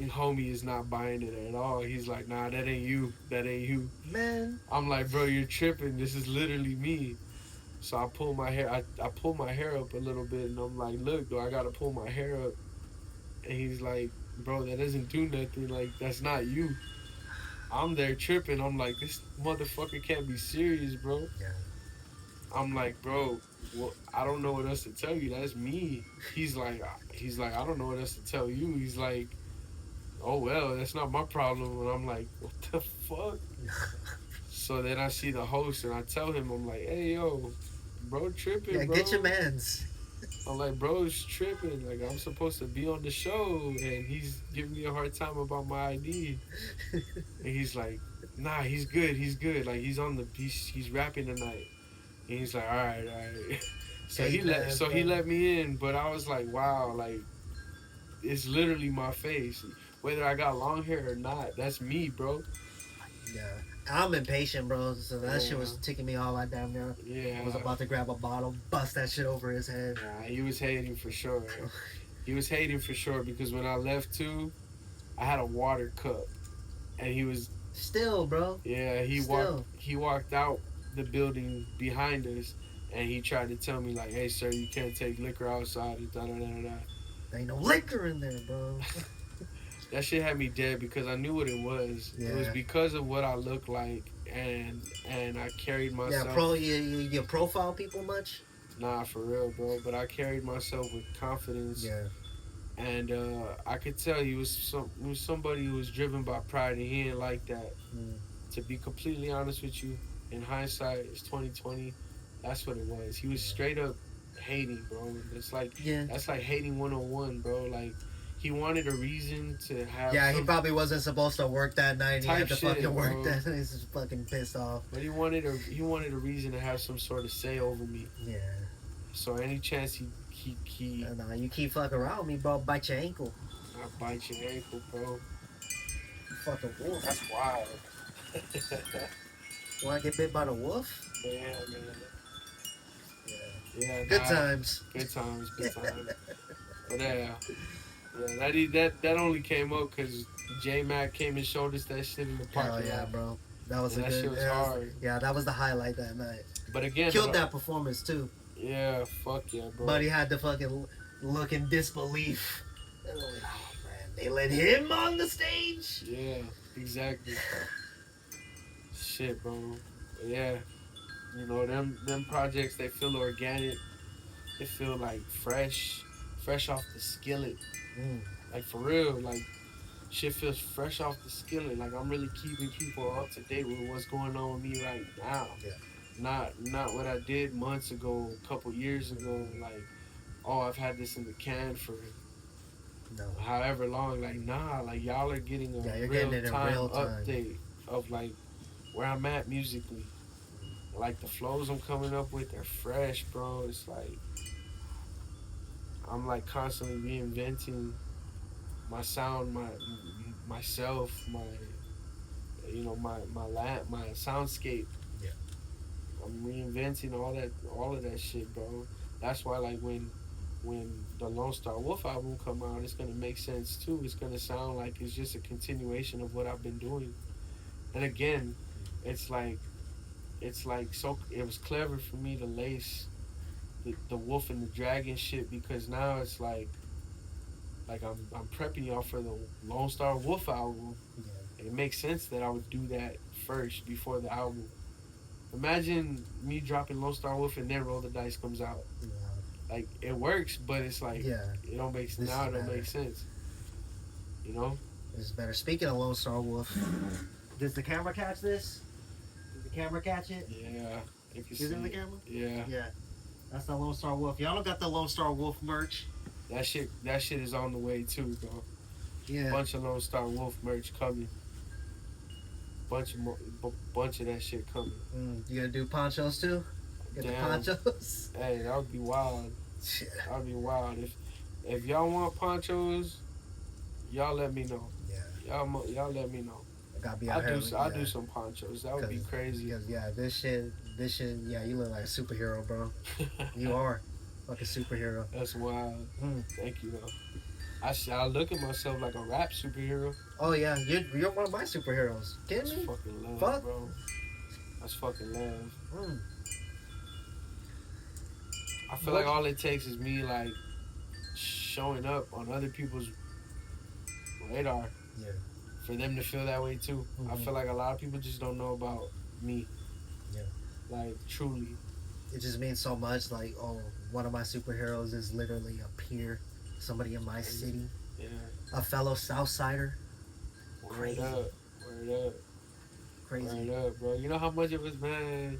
homie is not buying it at all. He's like, nah, that ain't you. That ain't you. Man. I'm like, bro, you're tripping. This is literally me. So I pull my hair. I pull my hair up a little bit, and I'm like, look, do I gotta pull my hair up? And he's like, bro, that doesn't do nothing. Like, that's not you. I'm there tripping. I'm like, this motherfucker can't be serious, bro. Yeah. I'm like, bro, well, I don't know what else to tell you. That's me. He's like, I don't know what else to tell you. He's like, oh well, that's not my problem. And I'm like, what the fuck? So then I see the host and I tell him, I'm like, hey yo, bro, tripping, Yeah, bro. get your mans. I'm like, bro's tripping. Like, I'm supposed to be on the show, and he's giving me a hard time about my ID. And he's like, nah, he's good. He's good. Like, he's rapping tonight. And he's like, all right, all right. He let me in, but I was like, wow, like, it's literally my face. Whether I got long hair or not, that's me, bro. Yeah. I'm impatient, bro. So that shit was Yeah. ticking me off. I damn near Yeah. was about to grab a bottle, bust that shit over his head. Nah, he was hating for sure. He was hating for sure because when I left too, I had a water cup, and he was Still, bro. yeah. He walked out the building behind us, and he tried to tell me like, hey sir, you can't take liquor outside. And da da da da. There ain't no liquor in there, bro. That shit had me dead because I knew what it was. Yeah. It was because of what I looked like, and I carried myself. Yeah, you profile people much? Nah, for real, bro. But I carried myself with confidence. Yeah. And I could tell he was somebody who was driven by pride, and he didn't like that. Mm. To be completely honest with you, in hindsight, it's 2020. That's what it was. He was straight up hating, bro. It's like that's like hating 101, bro. Like he wanted a reason to have. Yeah, he probably wasn't supposed to work that night. He had to Type shit, fucking work bro. that night. He's just fucking pissed off. But he wanted a reason to have some sort of say over me. Yeah. So any chance he Nah, you keep fucking around with me, bro. Bite your ankle. I bite your ankle, bro. You fucking wolf. That's wild. Wanna get bit by the wolf? Yeah, man. Yeah. Yeah. Good times. Good times. Good times. But that only came up because J Mac came and showed us that shit in the parking lot. Hell yeah, bro. That was that shit was hard. Yeah, that was the highlight that night. But again, Killed that performance too. Yeah, fuck yeah, bro. But he had to fucking look in disbelief. And like, oh man, they let him on the stage. Yeah, exactly. Shit, bro. Yeah, you know them projects. They feel organic. They feel like fresh off the skillet. Mm. Like for real, like shit feels fresh off the skillet. Like I'm really keeping people up to date with what's going on with me right now. Yeah. Not what I did months ago, a couple years ago. Like, oh, I've had this in the can for however long. Like, nah, like y'all are getting a real time update of like where I'm at musically. Like the flows I'm coming up with, they're fresh, bro. It's like I'm like constantly reinventing my sound, myself, my soundscape. Yeah. I'm reinventing all of that shit, bro. That's why like when the Lone Star Wolf album come out, it's gonna make sense too. It's gonna sound like it's just a continuation of what I've been doing. And again, it's like so it was clever for me to lace the wolf and the dragon shit because now it's like I'm prepping y'all for the Lone Star Wolf album. Yeah. It makes sense that I would do that first before the album. Imagine me dropping Lone Star Wolf and then Roll the Dice comes out. Yeah. Like it works, but it's like it don't make sense. You know? This is better. Speaking of Lone Star Wolf, does the camera catch this? Did the camera catch it? Yeah. Is it in the camera? Yeah. Yeah. That's the Lone Star Wolf. Y'all don't got the Lone Star Wolf merch. That shit is on the way too, bro. Yeah. Bunch of Lone Star Wolf merch coming. Bunch of that shit coming. You gonna do ponchos too? Get the ponchos. Hey, that would be wild. That would be wild. If y'all want ponchos, y'all let me know. Yeah. Y'all let me know. I'll do some ponchos. That would be crazy. Because this shit. Yeah, you look like a superhero, bro. You are like a superhero. That's wild. Thank you, though. I look at myself like a rap superhero. Oh yeah, you're one of my superheroes. That's Kidding me? fucking love, Fuck. bro. That's fucking love. Mm. I feel What? like all it takes is me like showing up on other people's radar Yeah. for them to feel that way too. I Mhm. feel like a lot of people just don't know about me. Yeah. Like truly. It just means so much. Like, oh, one of my superheroes is literally a peer, somebody in my city, Yeah. a fellow Southsider. Word Crazy. up. Word up. Crazy. Word up, bro. You know how much it was, man.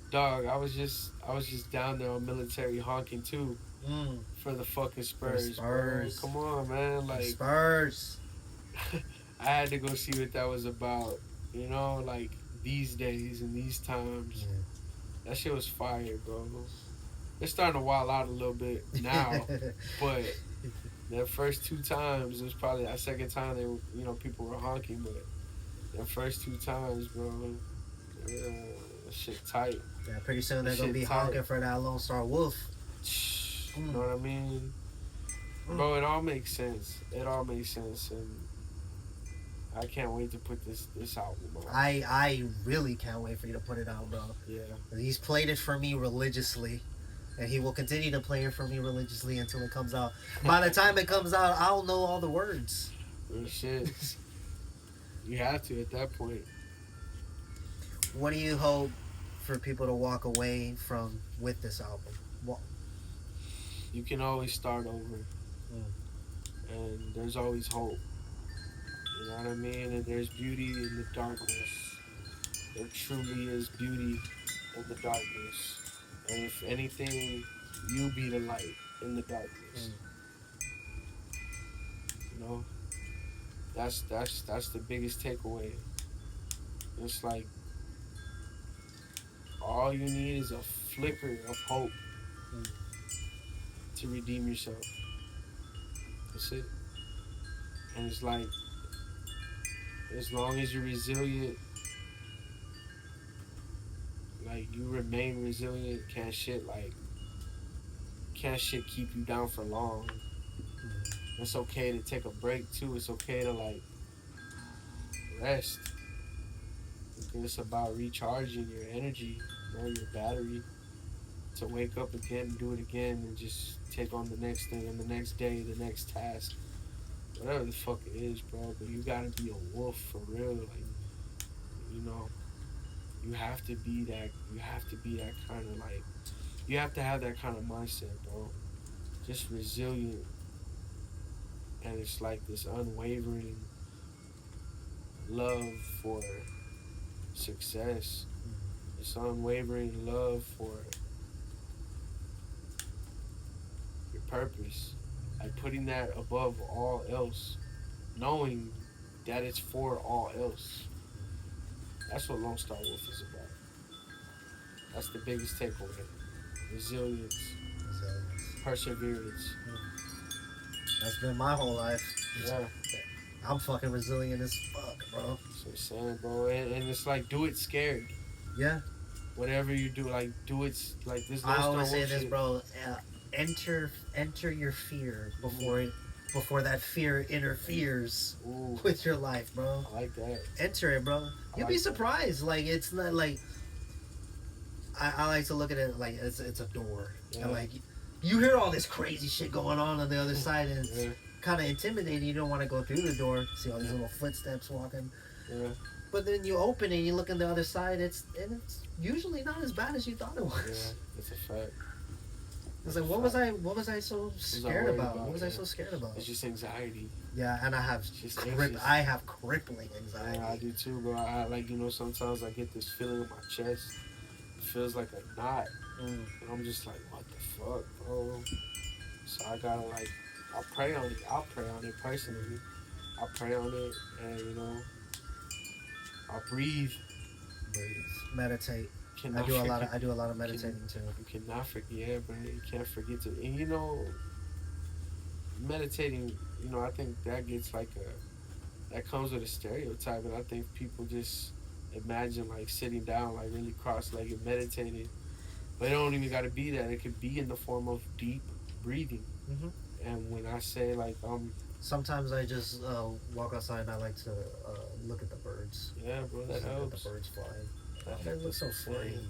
Dog, I was just down there on military honking too Mm. for the fucking Spurs. Spurs. Bro. Come on, man. Like Spurs. I had to go see what that was about. You know, like these days and these times. Yeah. That shit was fire, bro. It's starting to wild out a little bit now, but the first two times, it was probably that second time they were, people were honking, but the first two times, bro, shit tight. Yeah, pretty soon they're That gonna shit be tight. honking for that Lone Star Wolf. You know what I mean? Bro, it all makes sense. It all makes sense, and I can't wait to put this album out. I really can't wait for you to put it out, bro. Yeah. He's played it for me religiously, and he will continue to play it for me religiously until it comes out. By the time it comes out, I'll know all the words. Real shit. You have to at that point. What do you hope for people to walk away from with this album? What? You can always start over, and there's always hope. You know what I mean? And there's beauty in the darkness. There truly is beauty in the darkness. And if anything, you be the light in the darkness. You know? That's the biggest takeaway. It's like all you need is a flicker of hope to redeem yourself. That's it. And it's like, as long as you're resilient, like you remain resilient, can't shit keep you down for long. It's okay to take a break too. It's okay to like rest. It's about recharging your energy, your battery, to wake up again and do it again and just take on the next thing and the next day, the next task. Whatever the fuck it is, bro. But you gotta be a wolf for real. Like, you have to be that. You have to be that kind of like. You have to have that kind of mindset, bro. Just resilient, and it's like this unwavering love for success. This unwavering love for your purpose. Like putting that above all else, knowing that it's for all else. That's what Lone Star Wolf is about. That's the biggest takeaway. Resilience. Perseverance. That's been my whole life. Yeah. I'm fucking resilient as fuck, bro. That's what I'm saying, bro. And it's like, do it scared. Yeah. Whatever you do, like, do it like this. I always say this, bro. Enter your fear before that fear interferes with your life, bro. I like that. Enter it, bro. You'll be surprised. Like, it's not like I like to look at it like it's a door. Yeah. And like you hear all this crazy shit going on the other side, and it's kind of intimidating. You don't want to go through the door, see all these little footsteps walking. Yeah. But then you open it and you look on the other side, it's usually not as bad as you thought it was. Yeah, it's a fact. It's like, what was I so scared about? What was I so scared about? It's just anxiety. Yeah, and I have crippling anxiety. Yeah, I do too, bro. I like, sometimes I get this feeling in my chest. It feels like a knot. And I'm just like, what the fuck, bro? So I gotta I'll pray on it. I'll pray on it personally. I'll pray on it, and I'll breathe. Meditate. I do a lot of meditating too. You cannot forget, bro. You can't forget to, and meditating. I think that gets that comes with a stereotype, and I think people just imagine sitting down, really cross-legged, meditating, but it don't even got to be that. It could be in the form of deep breathing. And when I say I'm Sometimes I just walk outside and I like to look at the birds. Yeah, bro, that Just look at helps. the birds flying. They look That's so what I'm free. saying.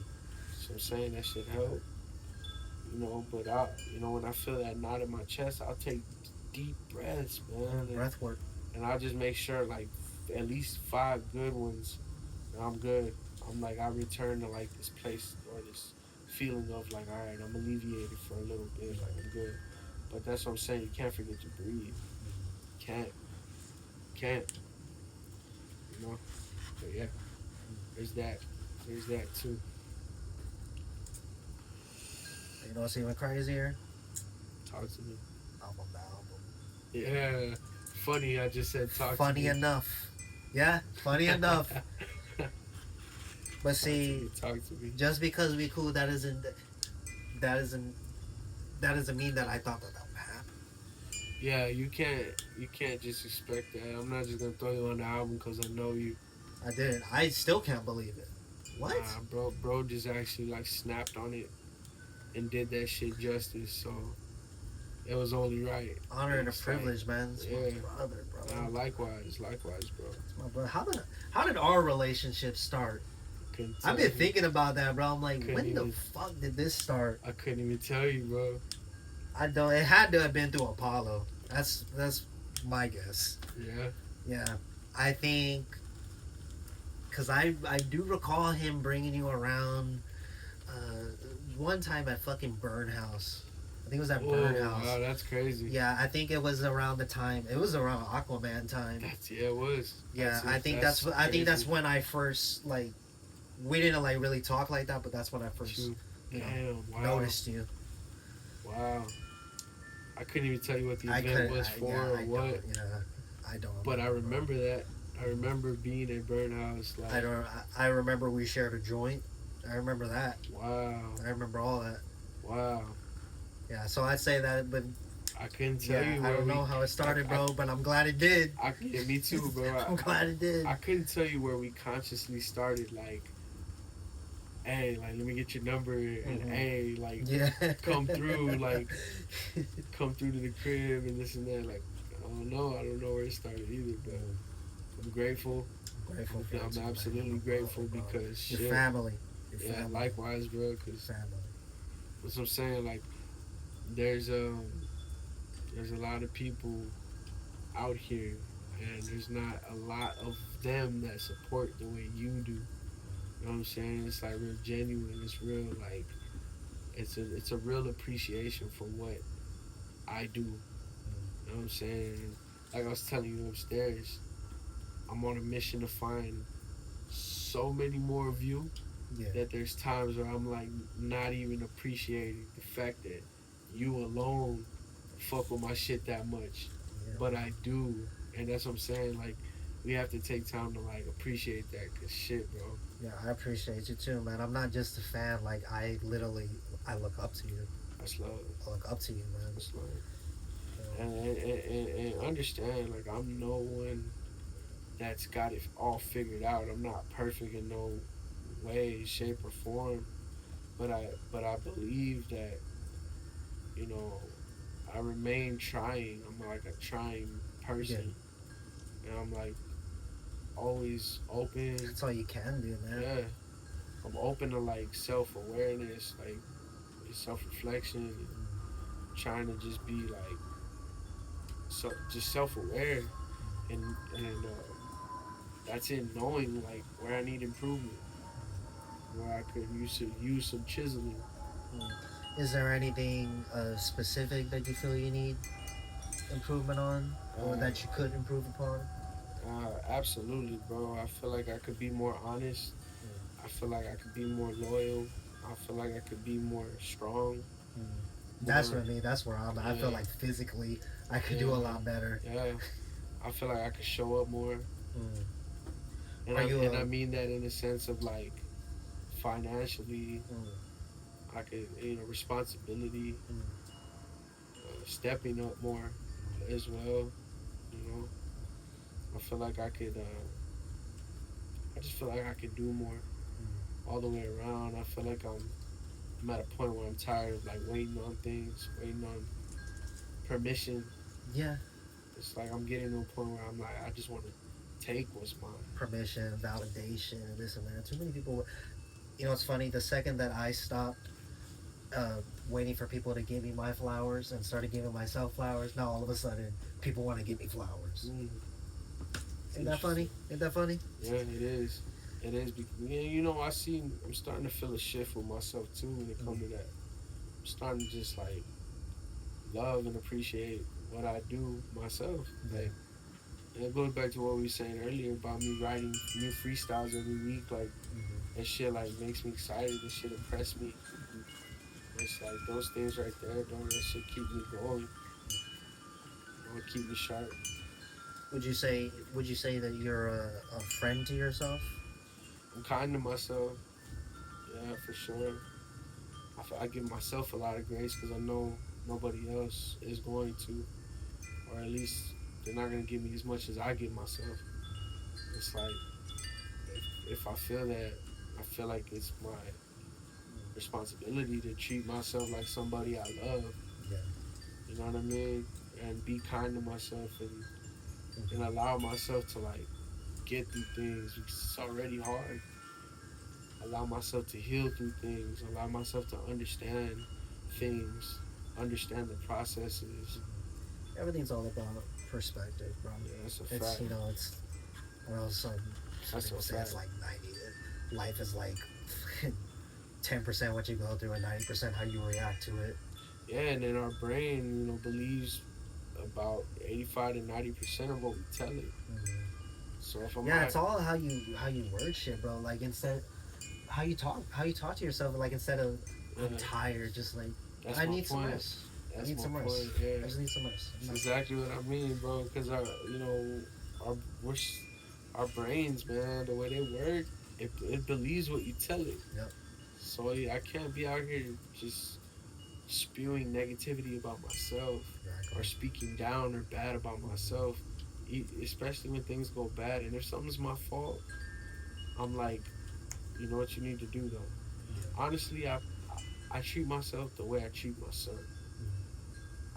So I'm saying that should help. But when I feel that knot in my chest, I'll take deep breaths, man, Breath work. and I'll just make sure like at least 5 good ones, and I'm good. I'm like I return to like this place or this feeling of like, all right, I'm alleviated for a little bit, like I'm good. But that's what I'm saying. You can't forget to breathe. Can't, can't, you know. But yeah, there's that. There's that too. You know what's even crazier? Talk to me. Album the album. Yeah, funny. I just said talk Funny to me. enough. Yeah, funny enough. But see, talk to me. just because we cool, that isn't that doesn't mean that I thought that would happen. Yeah, you can't just expect that. I'm not just gonna throw you on the album because I know you. I did. I still can't believe it. What? Nah, bro, just actually like snapped on it and did that shit justice. So it was only right. Honor and a It's privilege, man. It's yeah. my brother, bro. Nah, likewise, bro. It's my brother. How did our relationship start? Couldn't I've tell been you. thinking about that, bro. I'm like, Couldn't when the even- fuck did this start? I couldn't even tell you, bro. I don't. It had to have been through Apollo. That's my guess. Yeah. Yeah, I think because I do recall him bringing you around one time at fucking Burn House. I think it was at Burn Oh, House. wow, that's crazy. Yeah, I think it was around the time. It was around Aquaman time. It was. Yeah, That's it. I think That's I think that's crazy. when I first like. We didn't like really talk like that, but that's when I first True. you know, Damn, wow. noticed you. Wow. I couldn't even tell you what the I event could. was for or I what. don't. Yeah, I don't. But I remember that. I remember being at Burn House. Like, I don't. I remember we shared a joint. I remember that. wow. I remember all that. Wow. Yeah, so I'd say that, but I couldn't tell yeah, you I where don't know how it started, bro. But I'm glad it did. Yeah, me too, bro. I'm glad it did. I couldn't tell you where we consciously started. Like, hey, like let me get your number, and hey, like Yeah. come through, like come through to the crib and this and that. Like, I don't know where it started either, but I'm grateful. Grateful for you I'm too, man. absolutely grateful because your shit. family. Your Yeah, family. likewise, bro. Because Family. that's what I'm saying. Like, there's a lot of people out here, and there's not a lot of them that support the way you do. You know what I'm saying? It's like real genuine. It's real like it's a real appreciation for what I do. You know what I'm saying? Like I was telling you upstairs, I'm on a mission to find so many more of you Yeah. that there's times where I'm like not even appreciating the fact that you alone fuck with my shit that much. Yeah. But I do, and that's what I'm saying. Like, we have to take time to like appreciate that, cause shit, bro. Yeah, I appreciate you too, man. I'm not just a fan. Like I look up to you. That's love. I look up to you, man. That's love. So, And understand, like I'm no one that's got it all figured out. I'm not perfect in no way, shape, or form. But I believe that, you know, I remain trying. I'm like a trying person, and I'm like always open. that's all you can do, man. Yeah, I'm open to like self-awareness, like self-reflection, and trying to just be like just self-aware, and that's in knowing like where I need improvement, where I could use some chiseling. Is there anything specific that you feel you need improvement on, or that you could improve upon? Absolutely, bro. I feel like I could be more honest. I feel like I could be more loyal. I feel like I could be more strong. That's what I mean. That's where I'm at. I feel Yeah. like physically I could do a lot better. Yeah, I feel like I could show up more. And Are you I mean that in the sense of like financially, I could, responsibility, stepping up more as well. You know, I feel like I could. I just feel like I could do more all the way around. I feel like I'm at a point where I'm tired of like waiting on things, waiting on permission. Yeah. It's like I'm getting to a point where I'm like, I just want to take what's mine. Permission, validation, and this and that. Too many people. You know, it's funny. The second that I stopped waiting for people to give me my flowers and started giving myself flowers, now all of a sudden people want to give me flowers. Mm. Ain't that funny? Ain't that funny? Yeah, it is. It is. Yeah, you know, I'm starting to feel a shift with myself too when it comes to that. I'm starting to just like love and appreciate what I do myself. Yeah. Like, and it goes back to what we were saying earlier about me writing new freestyles every week. Like, Mm-hmm. that shit like makes me excited. That shit impress me. It's like those things right there, don't that shit keep me going. Don't keep me sharp. Would you say that you're a friend to yourself? I'm kind to myself. Yeah, for sure. I give myself a lot of grace because I know nobody else is going to, or at least they're not going to give me as much as I give myself. It's like, if I feel that, I feel like it's my responsibility to treat myself like somebody I love. Yeah. You know what I mean? And be kind to myself and allow myself to like get through things because it's already hard. Allow myself to heal through things. Allow myself to understand things, understand the processes. Everything's all about perspective, bro. Yeah, that's a It's fact. you know it's I know some That's people a say it's fact. like 90. Life is like 10% what you go through and 90% how you react to it. Yeah, and then our brain, believes about 85 to 90% of what we tell it. Mm-hmm. So if I'm Yeah, not, it's all how you word shit, bro. Like instead how you talk to yourself. Like instead of I'm yeah, tired, just like that's I my need some point. rest. I That's need my some rest. point. Yeah, I just need some rest. that's exactly what I mean, bro. Because our we're, our brains, man, the way they work, it believes what you tell it. Yep. So yeah, I can't be out here just spewing negativity about myself or Exactly. speaking down or bad about myself, especially when things go bad. And if something's my fault, I'm like, you know what you need to do though. Yeah. Honestly, I treat myself the way I treat my son.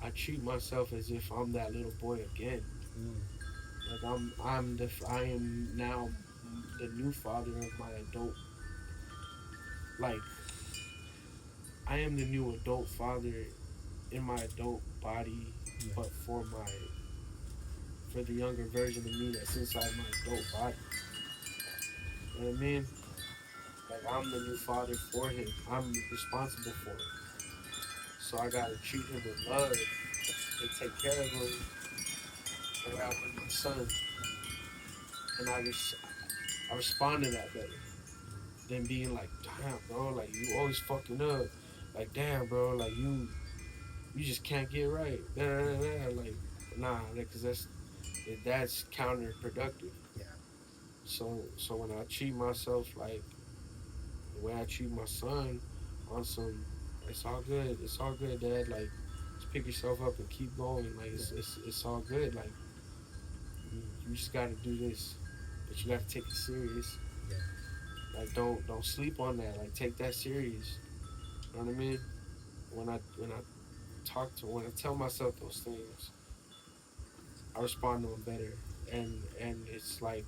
I treat myself as if I'm that little boy again. Mm. Like I am now the new father of my adult. Like I am the new adult father in my adult body, Yeah. but for the younger version of me that's inside my adult body. You know what I mean? Like I'm the new father for him. I'm responsible for him. So I gotta treat him with love and take care of him the way I would my son. And I respond to that better than being like, damn, bro, like you always fucking up. Like, damn, bro, like you just can't get right. Nah, nah, nah, nah. Like, nah, because that's counterproductive. Yeah. So when I treat myself like the way I treat my son, on some, it's all good. It's all good, Dad. Like, just pick yourself up and keep going. Like, it's all good. Like, you just got to do this, but you got to take it serious. Yeah. Like, don't sleep on that. Like, take that serious. You know what I mean? When I tell myself those things, I respond to them better, and it's like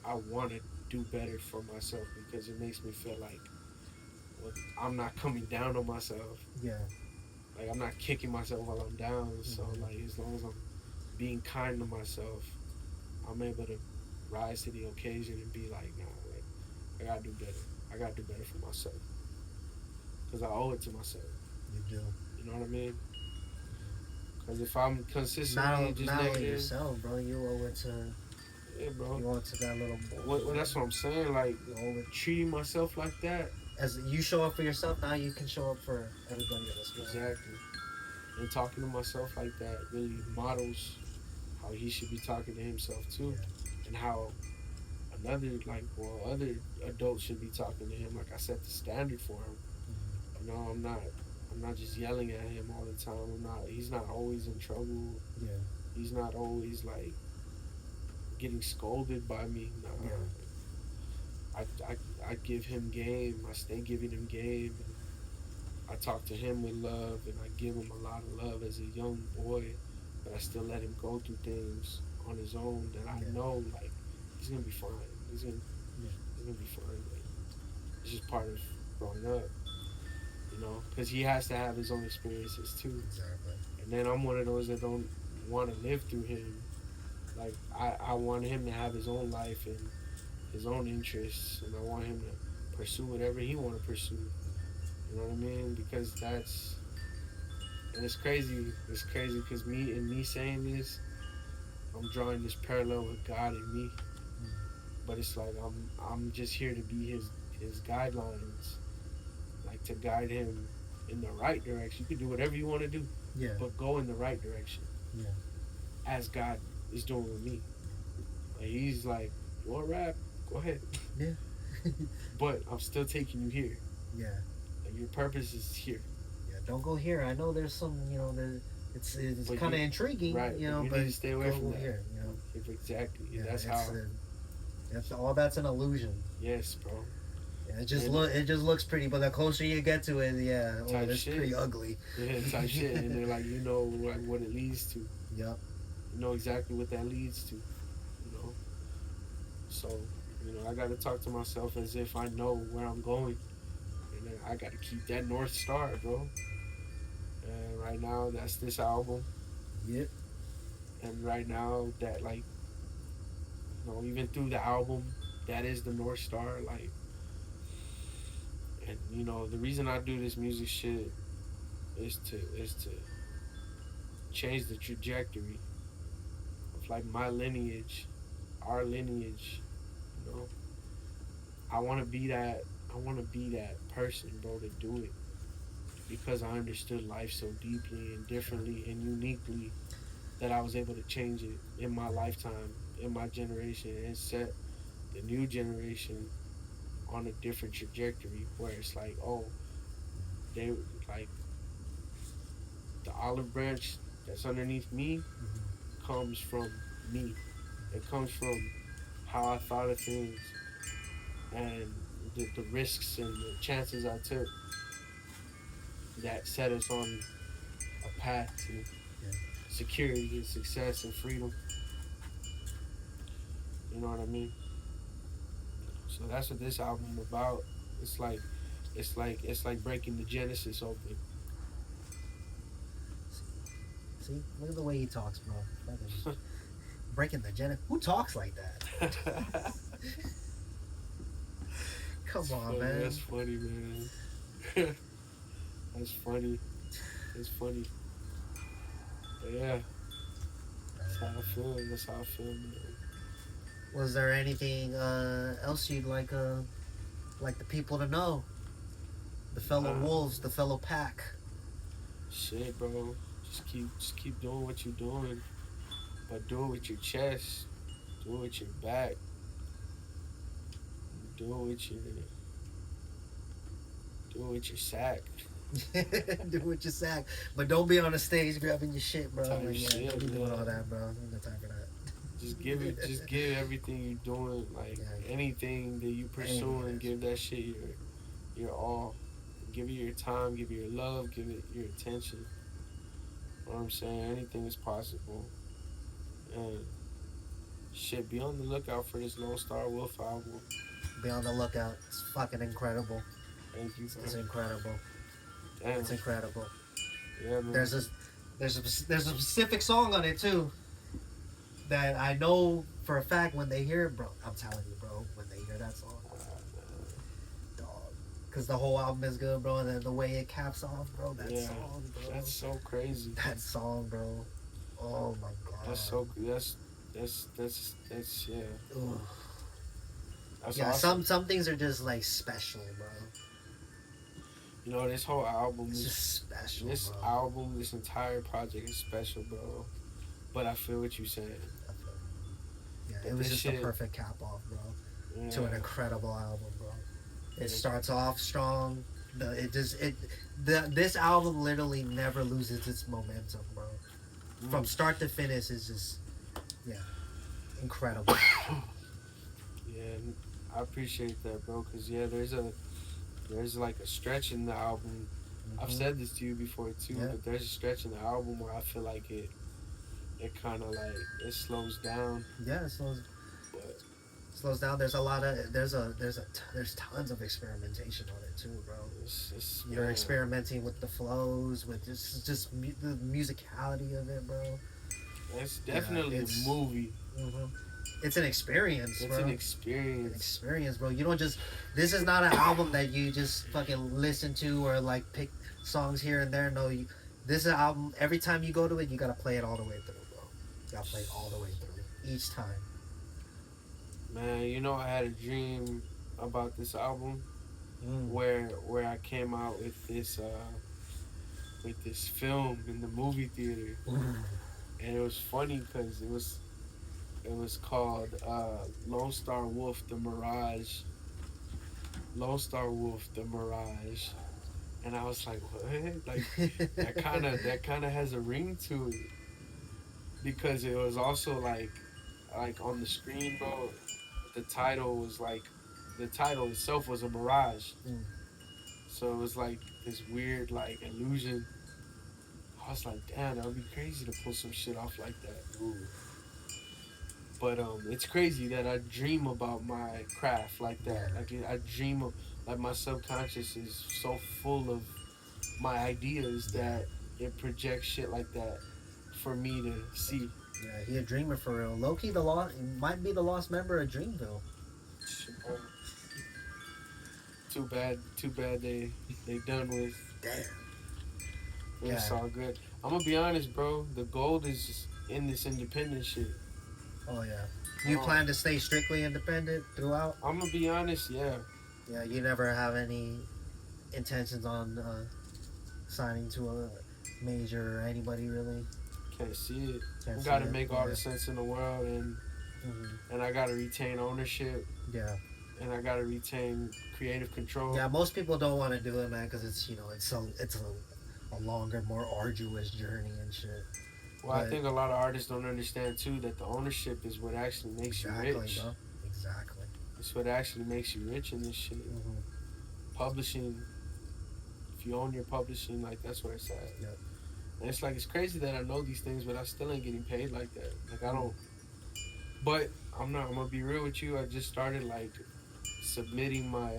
I want to do better for myself because it makes me feel like I'm not coming down on myself. Yeah. Like I'm not kicking myself while I'm down. So Mm-hmm. like as long as I'm being kind to myself, I'm able to rise to the occasion and be like, nah, like I gotta do better. I gotta do better for myself because I owe it to myself. You do. You know what I mean? Because if I'm consistently Not just not only negative, yourself, bro. You owe it to yeah, bro. you owe it to that little Well, that's what I'm saying. Like you owe it treating myself like that. as you show up for yourself. Now you can show up for everybody else, bro. Exactly. And talking to myself like that really models how he should be talking to himself too, Yeah. and how other adults should be talking to him. Like I set the standard for him. Mm-hmm. I'm not just yelling at him all the time. He's not always in trouble. Yeah. He's not always like getting scolded by me. Nah. Yeah. I give him game. I stay giving him game. I talk to him with love, and I give him a lot of love as a young boy, but I still let him go through things on his own that I know, like, he's gonna be fine. He's gonna be fine. Like, it's just part of growing up, you know, because he has to have his own experiences too. Exactly. And then I'm one of those that don't want to live through him. Like, I want him to have his own life and his own interests, and I want him to pursue whatever he want to pursue. You know what I mean? Because that's, and it's crazy. It's crazy because me saying this, I'm drawing this parallel with God and me. But it's like I'm just here to be his guidelines, like to guide him in the right direction. You can do whatever you want to do, Yeah. but go in the right direction. Yeah. As God is doing with me. Like, he's like, you want to rap? Go ahead. Yeah. But I'm still taking you here. Yeah. Like, your purpose is here. Yeah. Don't go here. I know there's some, you know, it's kind of intriguing, right? You know, you but need to stay away from that. Here, you know. If exactly. Yeah, That's how. All that's an illusion. Yes, bro. Yeah, it just looks pretty, but the closer you get to it, it's shit. pretty ugly. Yeah, type shit, and they're like, you know, like what it leads to. Yep. You know exactly what that leads to. You know. So, you know, I got to talk to myself as if I know where I'm going, and then I got to keep that North Star, bro. And right now, that's this album. Yep. And right now, that, like, you know, even through the album, that is the North Star. Like, and you know, the reason I do this music shit is to change the trajectory of, like, my lineage, our lineage. You know, I want to be that person, bro, to do it, because I understood life so deeply and differently and uniquely that I was able to change it in my lifetime, in my generation, and set the new generation on a different trajectory where it's like, oh, they, like, the olive branch that's underneath me comes from me. It comes from how I thought of things and the risks and the chances I took that set us on a path to security and success and freedom. You know what I mean? So that's what this album about. It's like breaking the Genesis open. See, look at the way he talks, bro. Breaking the Genesis. Who talks like that? Come on, man. That's funny, man. That's funny. It's funny. But yeah, that's how I feel. That's how I feel, man. Was there anything else you'd like the people to know? The fellow wolves, the fellow pack. Shit, bro. Just keep doing what you're doing, but do it with your chest. Do it with your back. Do it with your sack. Do it with your sack, but don't be on the stage grabbing your shit, bro. Don't be doing all that, bro. Ain't no time for that. Just give everything you're doing, like anything that you pursuing, give that shit your all. Give it your time, give it your love, give it your attention. You know what I'm saying? Anything is possible. And shit, be on the lookout for this Lone Star Wolf album. Be on the lookout. It's fucking incredible. Thank you, bro. It's incredible. Damn. It's incredible. Yeah, man. There's a specific song on it too that I know for a fact when they hear it, bro. I'm telling you, bro, when they hear that song, dog, because the whole album is good, bro. And then the way it caps off, bro. That song, bro. That's so crazy. That song, bro. Oh my god. That's so. That's yeah. Ooh. That's yeah, awesome. some things are just like special, bro. You know, this whole album It's is just special. This bro. album, this entire project is special, bro. But I feel what you're saying. Yeah, it was just a perfect cap off, bro, to an incredible album, bro. It starts off strong. This album literally never loses its momentum, bro. From start to finish is just, incredible. Yeah, I appreciate that, bro. Cause there's like a stretch in the album. I've said this to you before too, but there's a stretch in the album where I feel like it kind of like it slows down. Yeah, it slows But slows down. There's a lot of there's tons of experimentation on it too, bro. it's You're man, experimenting with the flows, with the musicality of it, bro. it's Yeah, definitely a movie. hmm it's an experience, It's bro. an An experience. experience, bro. You don't just. This is not an album that you just fucking listen to or like pick songs here and there. No, this is an album. Every time you go to it, you gotta play it all the way through, bro. You gotta play it all the way through each time. Man, you know I had a dream about this album Mm. where I came out with this film in the movie theater, and it was funny because it was called Lone Star Wolf the Mirage. Lone Star Wolf the Mirage, and I was like, what? Like that kind of has a ring to it because it was also like on the screen, bro. The title was like the title itself was a mirage, Mm. so it was like this weird like illusion. I was like, damn, that would be crazy to pull some shit off like that. Ooh. But it's crazy that I dream about my craft like that. Yeah. Like I dream of like my subconscious is so full of my ideas that it projects shit like that for me to see. Yeah, he a dreamer for real. Loki, the lost might be the lost member of Dreamville. Too bad they done with. Damn. It's Yeah. all good. I'm gonna be honest, bro. The gold is just in this independent shit. Oh yeah. You plan to stay strictly independent throughout? I'm gonna be honest, yeah. Yeah. You never have any intentions on signing to a major or anybody really. Can't see it. Can't I see gotta it, make all the sense in the world, and I gotta retain ownership, Yeah. and I gotta retain creative control. Yeah. Most people don't want to do it, man, because it's it's a longer, more arduous journey and shit. Well, I think a lot of artists don't understand too that the ownership is what actually makes you rich. Bro. Exactly. It's what actually makes you rich in this shit. Publishing, if you own your publishing, like that's where it's at. Yep. And it's like it's crazy that I know these things, but I still ain't getting paid like that. Like I don't. But I'm not. I'm gonna be real with you. I just started like submitting my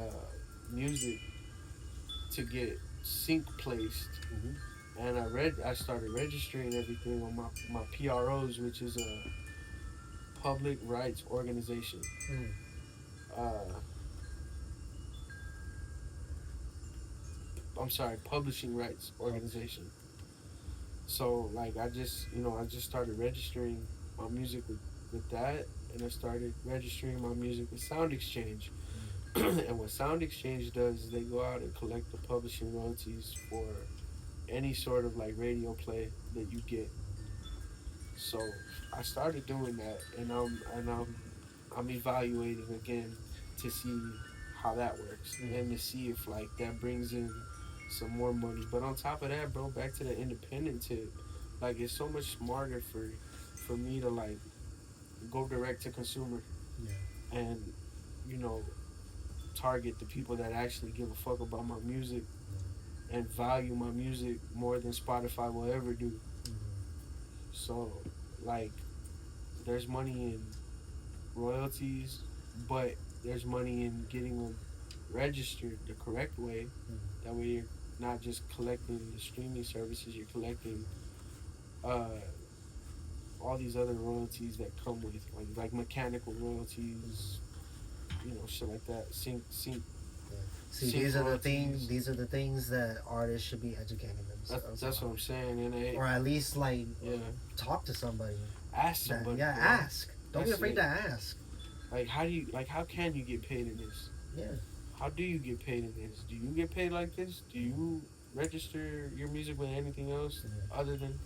music to get sync placed, and I started registering everything on my PROs, which is a public rights organization. I'm sorry, publishing rights organization. So like I just started registering my music with that, and I started registering my music with Sound Exchange. And what Sound Exchange does is they go out and collect the publishing royalties for any sort of like radio play that you get. So I started doing that, and I'm evaluating again to see how that works and to see if like that brings in some more money. But on top of that, bro, back to the independent tip, like it's so much smarter for me to like go direct to consumer and target the people that actually give a fuck about my music and value my music more than Spotify will ever do. So like there's money in royalties, but there's money in getting them registered the correct way. That way you're not just collecting the streaming services, you're collecting all these other royalties that come with like mechanical royalties, shit like that. Sync. See, these are the things that artists should be educating themselves. That's what I'm saying, or at least like talk to somebody. Ask somebody. Ask. Don't be afraid to ask. Like how can you get paid in this? Yeah. How do you get paid in this? Do you get paid like this? Do you register your music with anything else other than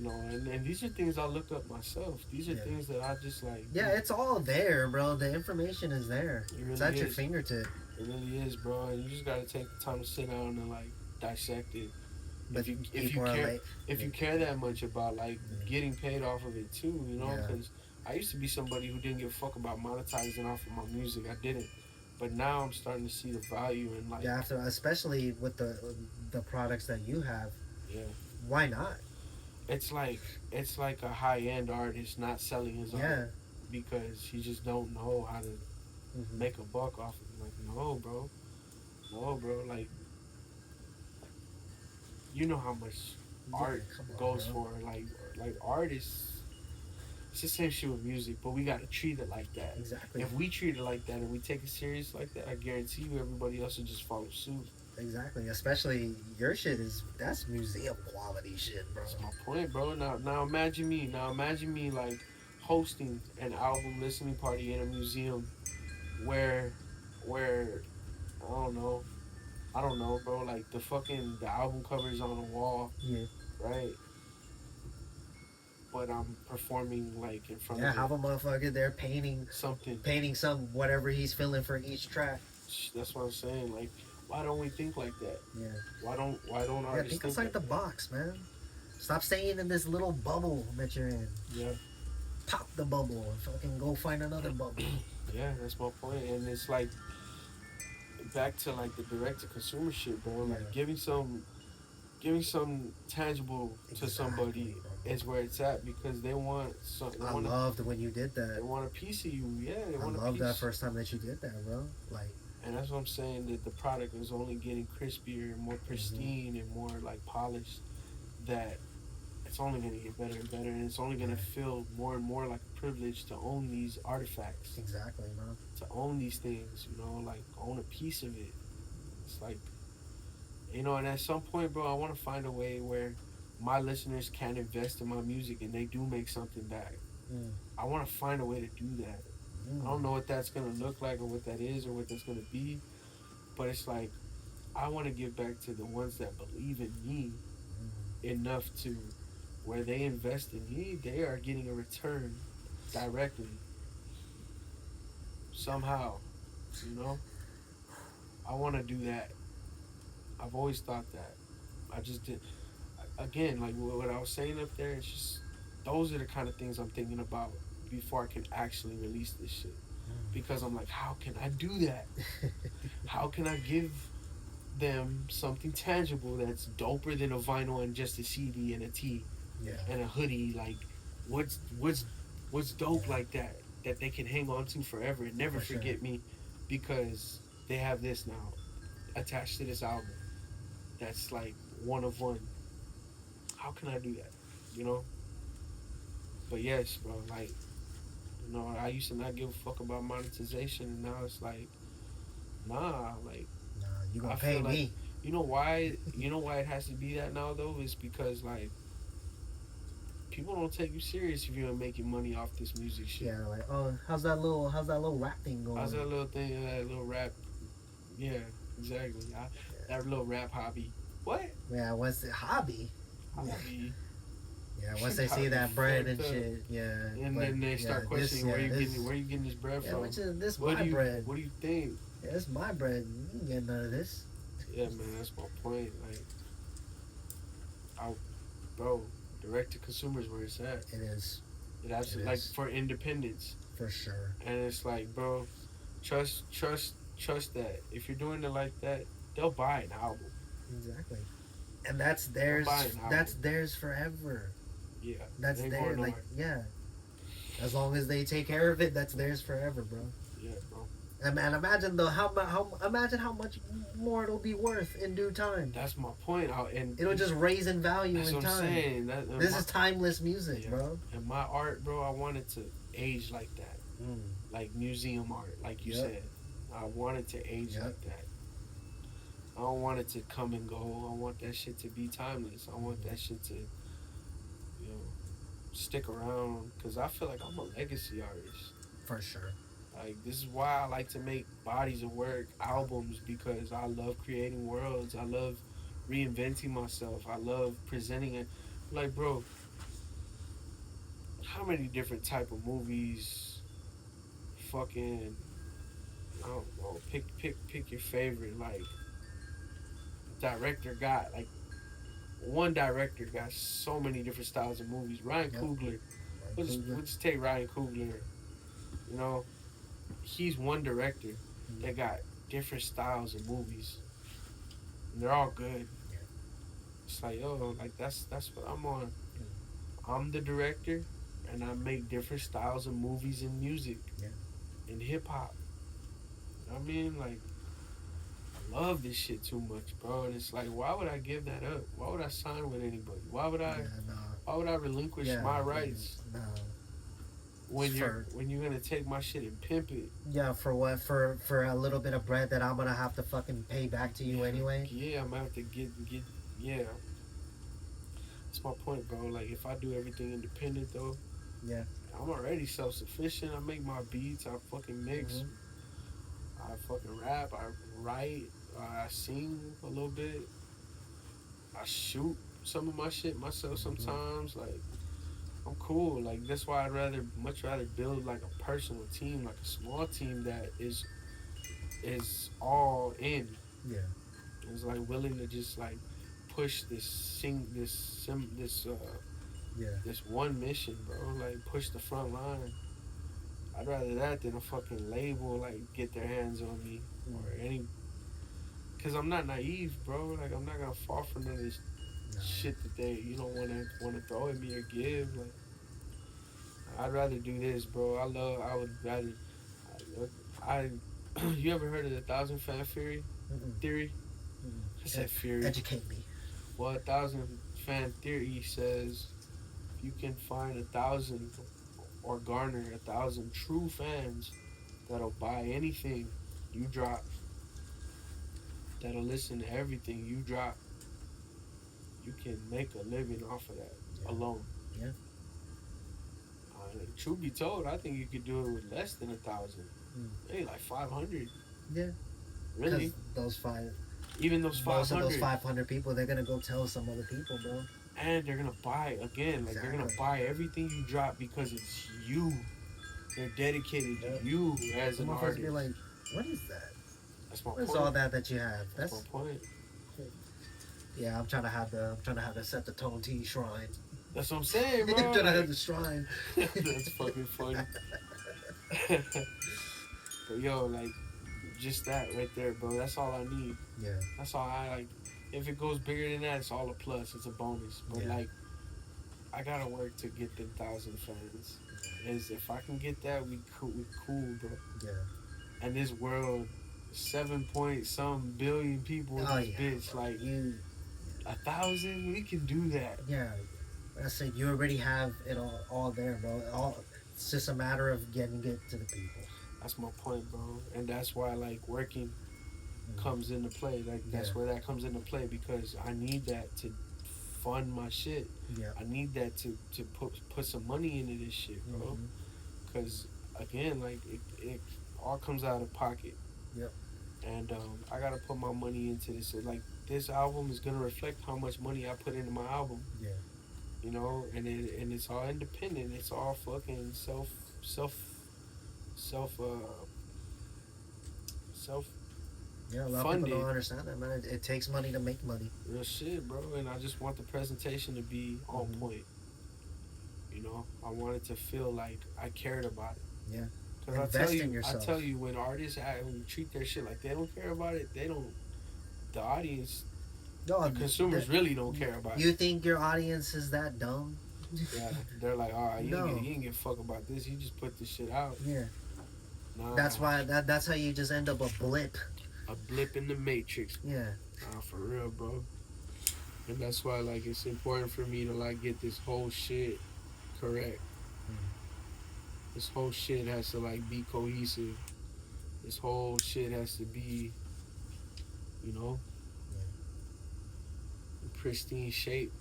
and these are things I looked up myself. These are things that I just like. Yeah, it's all there, bro. The information is there. Really it's at your fingertip. It really is, bro. And you just gotta take the time to sit down and like dissect it. But if you care that much about like getting paid off of it too, because I used to be somebody who didn't give a fuck about monetizing off of my music. I didn't, but now I'm starting to see the value in like. Yeah, especially with the products that you have. Yeah. Why not? it's like a high end artist not selling his Yeah. art because he just don't know how to Hmm. make a buck off of it. Like, no, bro, no, bro. Like, you know how much Yeah, art come on, goes bro. for. Like artists, it's the same shit with music, but we gotta treat it like that. Exactly. If we treat it like that and we take it serious like that, I guarantee you everybody else will just follow suit. Exactly. Especially your shit that's museum quality shit, bro. That's my point, bro. Now imagine me. Now imagine me like hosting an album listening party in a museum where where I don't know, bro. Like the album covers on the wall, Yeah. right? But I'm performing like in front Yeah, of it. have a motherfucker there painting Something. some whatever he's feeling for each track. That's what I'm saying. Like, why don't we think like that? Yeah. Why don't Yeah, artists think think outside like the that? box, man. Stop staying in this little bubble that you're in. Yeah, Pop the bubble and fucking go find another bubble. yeah, that's my point. And it's like back to like the direct to consumer shit, bro. Yeah. Like giving some tangible to Exactly, somebody bro. is where it's at because they want some. I loved when you did They that. want a piece of you. Yeah, they I want a love that piece. first time that you did that, bro. Like, And that's what I'm saying. That the product is only getting crispier, more mhm. pristine, and more like polished. That it's only gonna get better and better, and it's only gonna Right. feel more and more like a privilege to own these artifacts, Exactly, bro. to own these things. You know, like own a piece of it. It's like and at some point, bro, I want to find a way where my listeners can invest in my music and they do make something back. Mm. I want to find a way to do that. I don't Mm. know what that's gonna look like or what that is or what that's gonna be, but it's like I want to give back to the ones that believe in me Mm. enough to where they invest in me, they are getting a return directly somehow. You know, I want to do that. I've always thought that. I just did. Again, like what I was saying up there, it's just those are the kind of things I'm thinking about before I can actually release this shit. Because I'm like, how can I do that? How can I give them something tangible that's doper than a vinyl and just a CD and a tee Yeah. and a hoodie? Like, what's dope like that that they can hang on to forever and never For sure. forget me because they have this now attached to this album that's like one of one. How can I do that? You know? But yes, bro, like, I used to not give a fuck about monetization and now it's like, nah, like Nah, you I gonna pay feel like me. you know why it has to be that now though is because like people don't take you serious if you're making money off this music shit. Yeah, like, oh, how's that little rap thing going? How's that little thing, that little rap? Yeah, exactly. That little rap hobby. What? Yeah, what's the hobby? Hobby. Yeah, once they Got see me that bread and fucked up. shit, yeah. And but, then they start yeah, questioning where you getting this bread Yeah, from? which is this What my do you bread? What do you think? Yeah, it's my bread. You ain't getting none of this. Yeah, man, that's my point. Like, I, bro, direct to consumers where it's at. It is It absolutely like for independence, for sure. and it's like, bro, trust that if you're doing it like that, they'll buy an album. Exactly. And that's theirs. They'll buy an album. That's theirs forever. Yeah, That's they theirs. going Like, nowhere. yeah. As long as they take care of it, that's theirs forever, bro. Yeah, bro. And man, imagine though imagine how much more it'll be worth in due time. That's my point. And It'll just raise in value that's in what I'm time. saying. This is timeless music, yeah. bro. And my art, bro, I want it to age like that, like museum art, like you said. I want it to age like that. I don't want it to come and go. I want that shit to be timeless. I want that shit to, stick around. Because I feel like I'm a legacy artist. For sure. Like, this is why I like to make bodies of work, albums, because I love creating worlds. I love reinventing myself. I love presenting it. Like, bro, how many different type of movies, fucking, I don't know, pick your favorite, like, director got, like, one director got so many different styles of movies. Ryan Coogler. We'll just take Ryan Coogler. You know, he's one director that got different styles of movies. And they're all good. It's like, yo, like that's what I'm on. I'm the director, and I make different styles of movies and music Yeah. and hip hop. I mean, like, I love this shit too much, bro. And it's like, why would I give that up? Why would I sign with anybody? Why would I? Yeah. No. Why would I relinquish Yeah. my Yeah. rights No. when you're For when you're gonna take my shit and pimp it? yeah. For what? For a little bit of bread that I'm gonna have to fucking pay back to you anyway. Yeah, I'm gonna have to get. Yeah, that's my point, bro. Like, if I do everything independent, though, Yeah. I'm already self sufficient. I make my beats. I fucking mix. Hmm. I fucking rap. I write. I sing a little bit. I shoot some of my shit myself Hmm. sometimes. Like, I'm cool. Like, that's why I'd much rather build like a personal team, like a small team that is all in. Yeah. Is like willing to just like push Yeah. this one mission, bro. Like, push the front line. I'd rather that than a fucking label like get their hands on me or Mm. any. Cause I'm not naive, bro. Like, I'm not gonna fall for none of this No. shit that they wanna throw at me or give. Like, I'd rather do this, bro. I would rather. I you ever heard of the thousand fan theory? Mm-mm. Theory? I Mm-mm. said theory. Educate me. Well, a thousand fan theory says if you can find 1,000 or garner 1,000 true fans that'll buy anything you drop, that'll listen to everything you drop, you can make a living off of that Yeah. alone. Yeah. Truth be told, I think you could do it with less than 1,000. Mm. Maybe like 500. Yeah. Really? Because those five, Even those most of 500. those 500 people, they're gonna go tell some other people, bro. And they're gonna buy again. Like, they're gonna Exactly. buy everything you drop because it's you. They're dedicated Yep. to you as Some an of us artist. be like, what is that? That's my What is point. all that you have? That's That's my point. yeah. I'm trying to have the SETTHETONE-T shrine. That's what I'm saying, bro. I'm trying to have Like, the shrine. that's fucking funny. But yo, like, just that right there, bro. That's all I need. Yeah. That's all I like. If it goes bigger than that, it's all a plus. It's a bonus. But Yeah. like, I gotta work to get the 1,000 fans. Is if I can get that, we cool, bro. Yeah. And this world, 7 point some billion people in Oh, this yeah. bitch. Like, You. 1,000, we can do that. Yeah. I said you already have it all there, bro. It's just a matter of getting it to the people. That's my point, bro. And that's why like working Mm. comes into play. Like, that's Yeah. where that comes into play because I need that to fund my shit. Yeah. I need that to put some money into this shit, bro. Mhm. Because again, like, it all comes out of pocket. Yep. And I gotta put my money into this. Like, this album is gonna reflect how much money I put into my album. Yeah. You know, and it's all independent. It's all fucking self self Yeah. A lot of funded. people don't understand that, man. It takes money to make money. Real shit, bro. And I just want the presentation to be on Mhm. point. You know, I want it to feel like I cared about it. Yeah. Cause Invest in yourself. I tell you, when artists treat their shit like they don't care about it, they don't. The audience, No, the consumers really don't care about You it. think your audience is that dumb? Yeah, they're like, all right, No. you ain't give a fuck about this. You just put this shit out. Yeah. Nah, That's why. That's how you just end up a blip. a blip in the matrix. Yeah. Nah, for real, bro. And that's why, like, it's important for me to like get this whole shit correct. This whole shit has to like be cohesive. This whole shit has to be, you know, in pristine shape.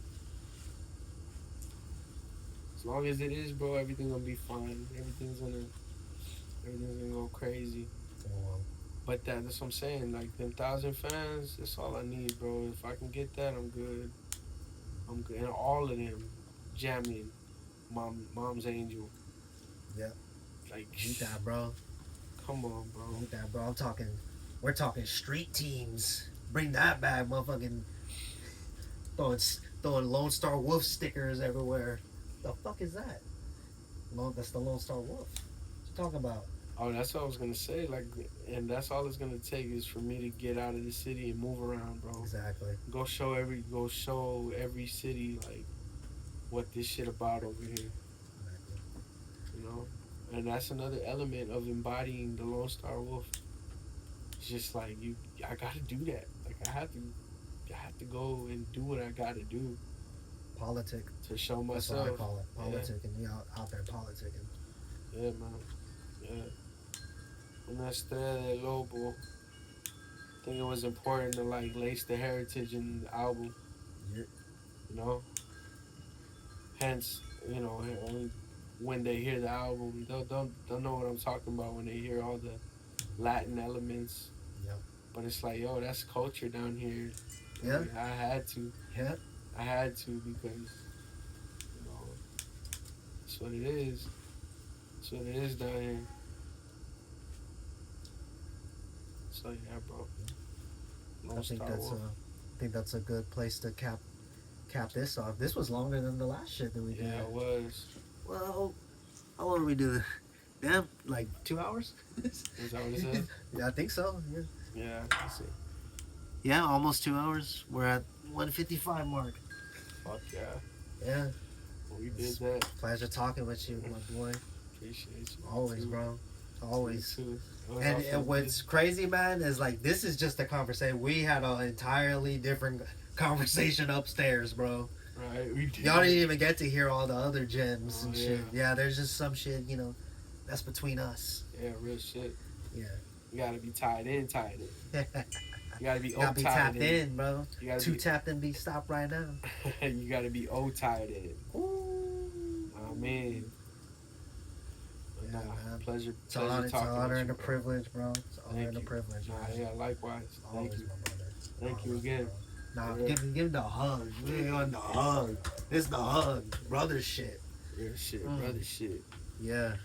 As long as it is, bro, everything's gonna be fine. Everything's gonna go crazy. Well, But that's what I'm saying. Like, them 1,000 fans, that's all I need, bro. If I can get that, I'm good. I'm good. And all of them jamming Mom's Angel. Yep. Like, Need that, bro. come on, bro. Need that, bro. We're talking street teams. Bring that back, motherfucking. Throwing Lone Star Wolf stickers everywhere. The fuck is that? No, that's the Lone Star Wolf. What you talking about? Oh, that's what I was gonna say. Like, and that's all it's gonna take is for me to get out of the city and move around, bro. Exactly. Go show every city, like, what this shit about over here, you know? And that's another element of embodying the Lone Star Wolf. It's just like I gotta do that. Like I have to go and do what I gotta do Politic. to show That's myself. what I call it. Politicking. You out there politicking. Yeah, man. Yeah. Una Estrella De Lobo. I think it was important to like lace the heritage in the album. Yeah. You know. Hence, you know, when they hear the album, they'll know what I'm talking about when they hear all the Latin elements. Yep. But it's like, yo, that's culture down here. Yeah. Like, I had to. Yeah. I had to because, you know, that's what it is. That's what it is down here. So yeah, bro. I think that's a good place to cap this off. This was longer than the last shit that we did. Yeah, it was. Well, how long did we do? Damn, like 2 hours? Is that what it says? Yeah, I think so. Yeah. Yeah, I see. Yeah, almost 2 hours. We're at 155 mark. Fuck yeah. Yeah. We did that. Pleasure talking with you, my boy. Appreciate you. Always, too. bro. Always. Too. And what's crazy, man, is like this is just a conversation. We had an entirely different conversation upstairs, bro. Right, we did. Y'all didn't even get to hear all the other gems and shit. Yeah. Yeah, there's just some shit, you know, that's between us. Yeah, real shit. Yeah. You gotta be tied in. You gotta be gotta be tied tapped in, bro. You gotta Too be tapped in, be stopped right now. you gotta be tied in. Ooh. I mean. Yeah, man. Pleasure. It's an honor, and a privilege, bro. It's an honor Thank and a you. privilege. Nah, man. yeah, likewise. Always, Thank you. my brother. Thank you Always, again. bro. Nah, Yeah. give the hug. We on the hug. This the hug. Brother shit. Real shit, Mm. brother shit. Yeah.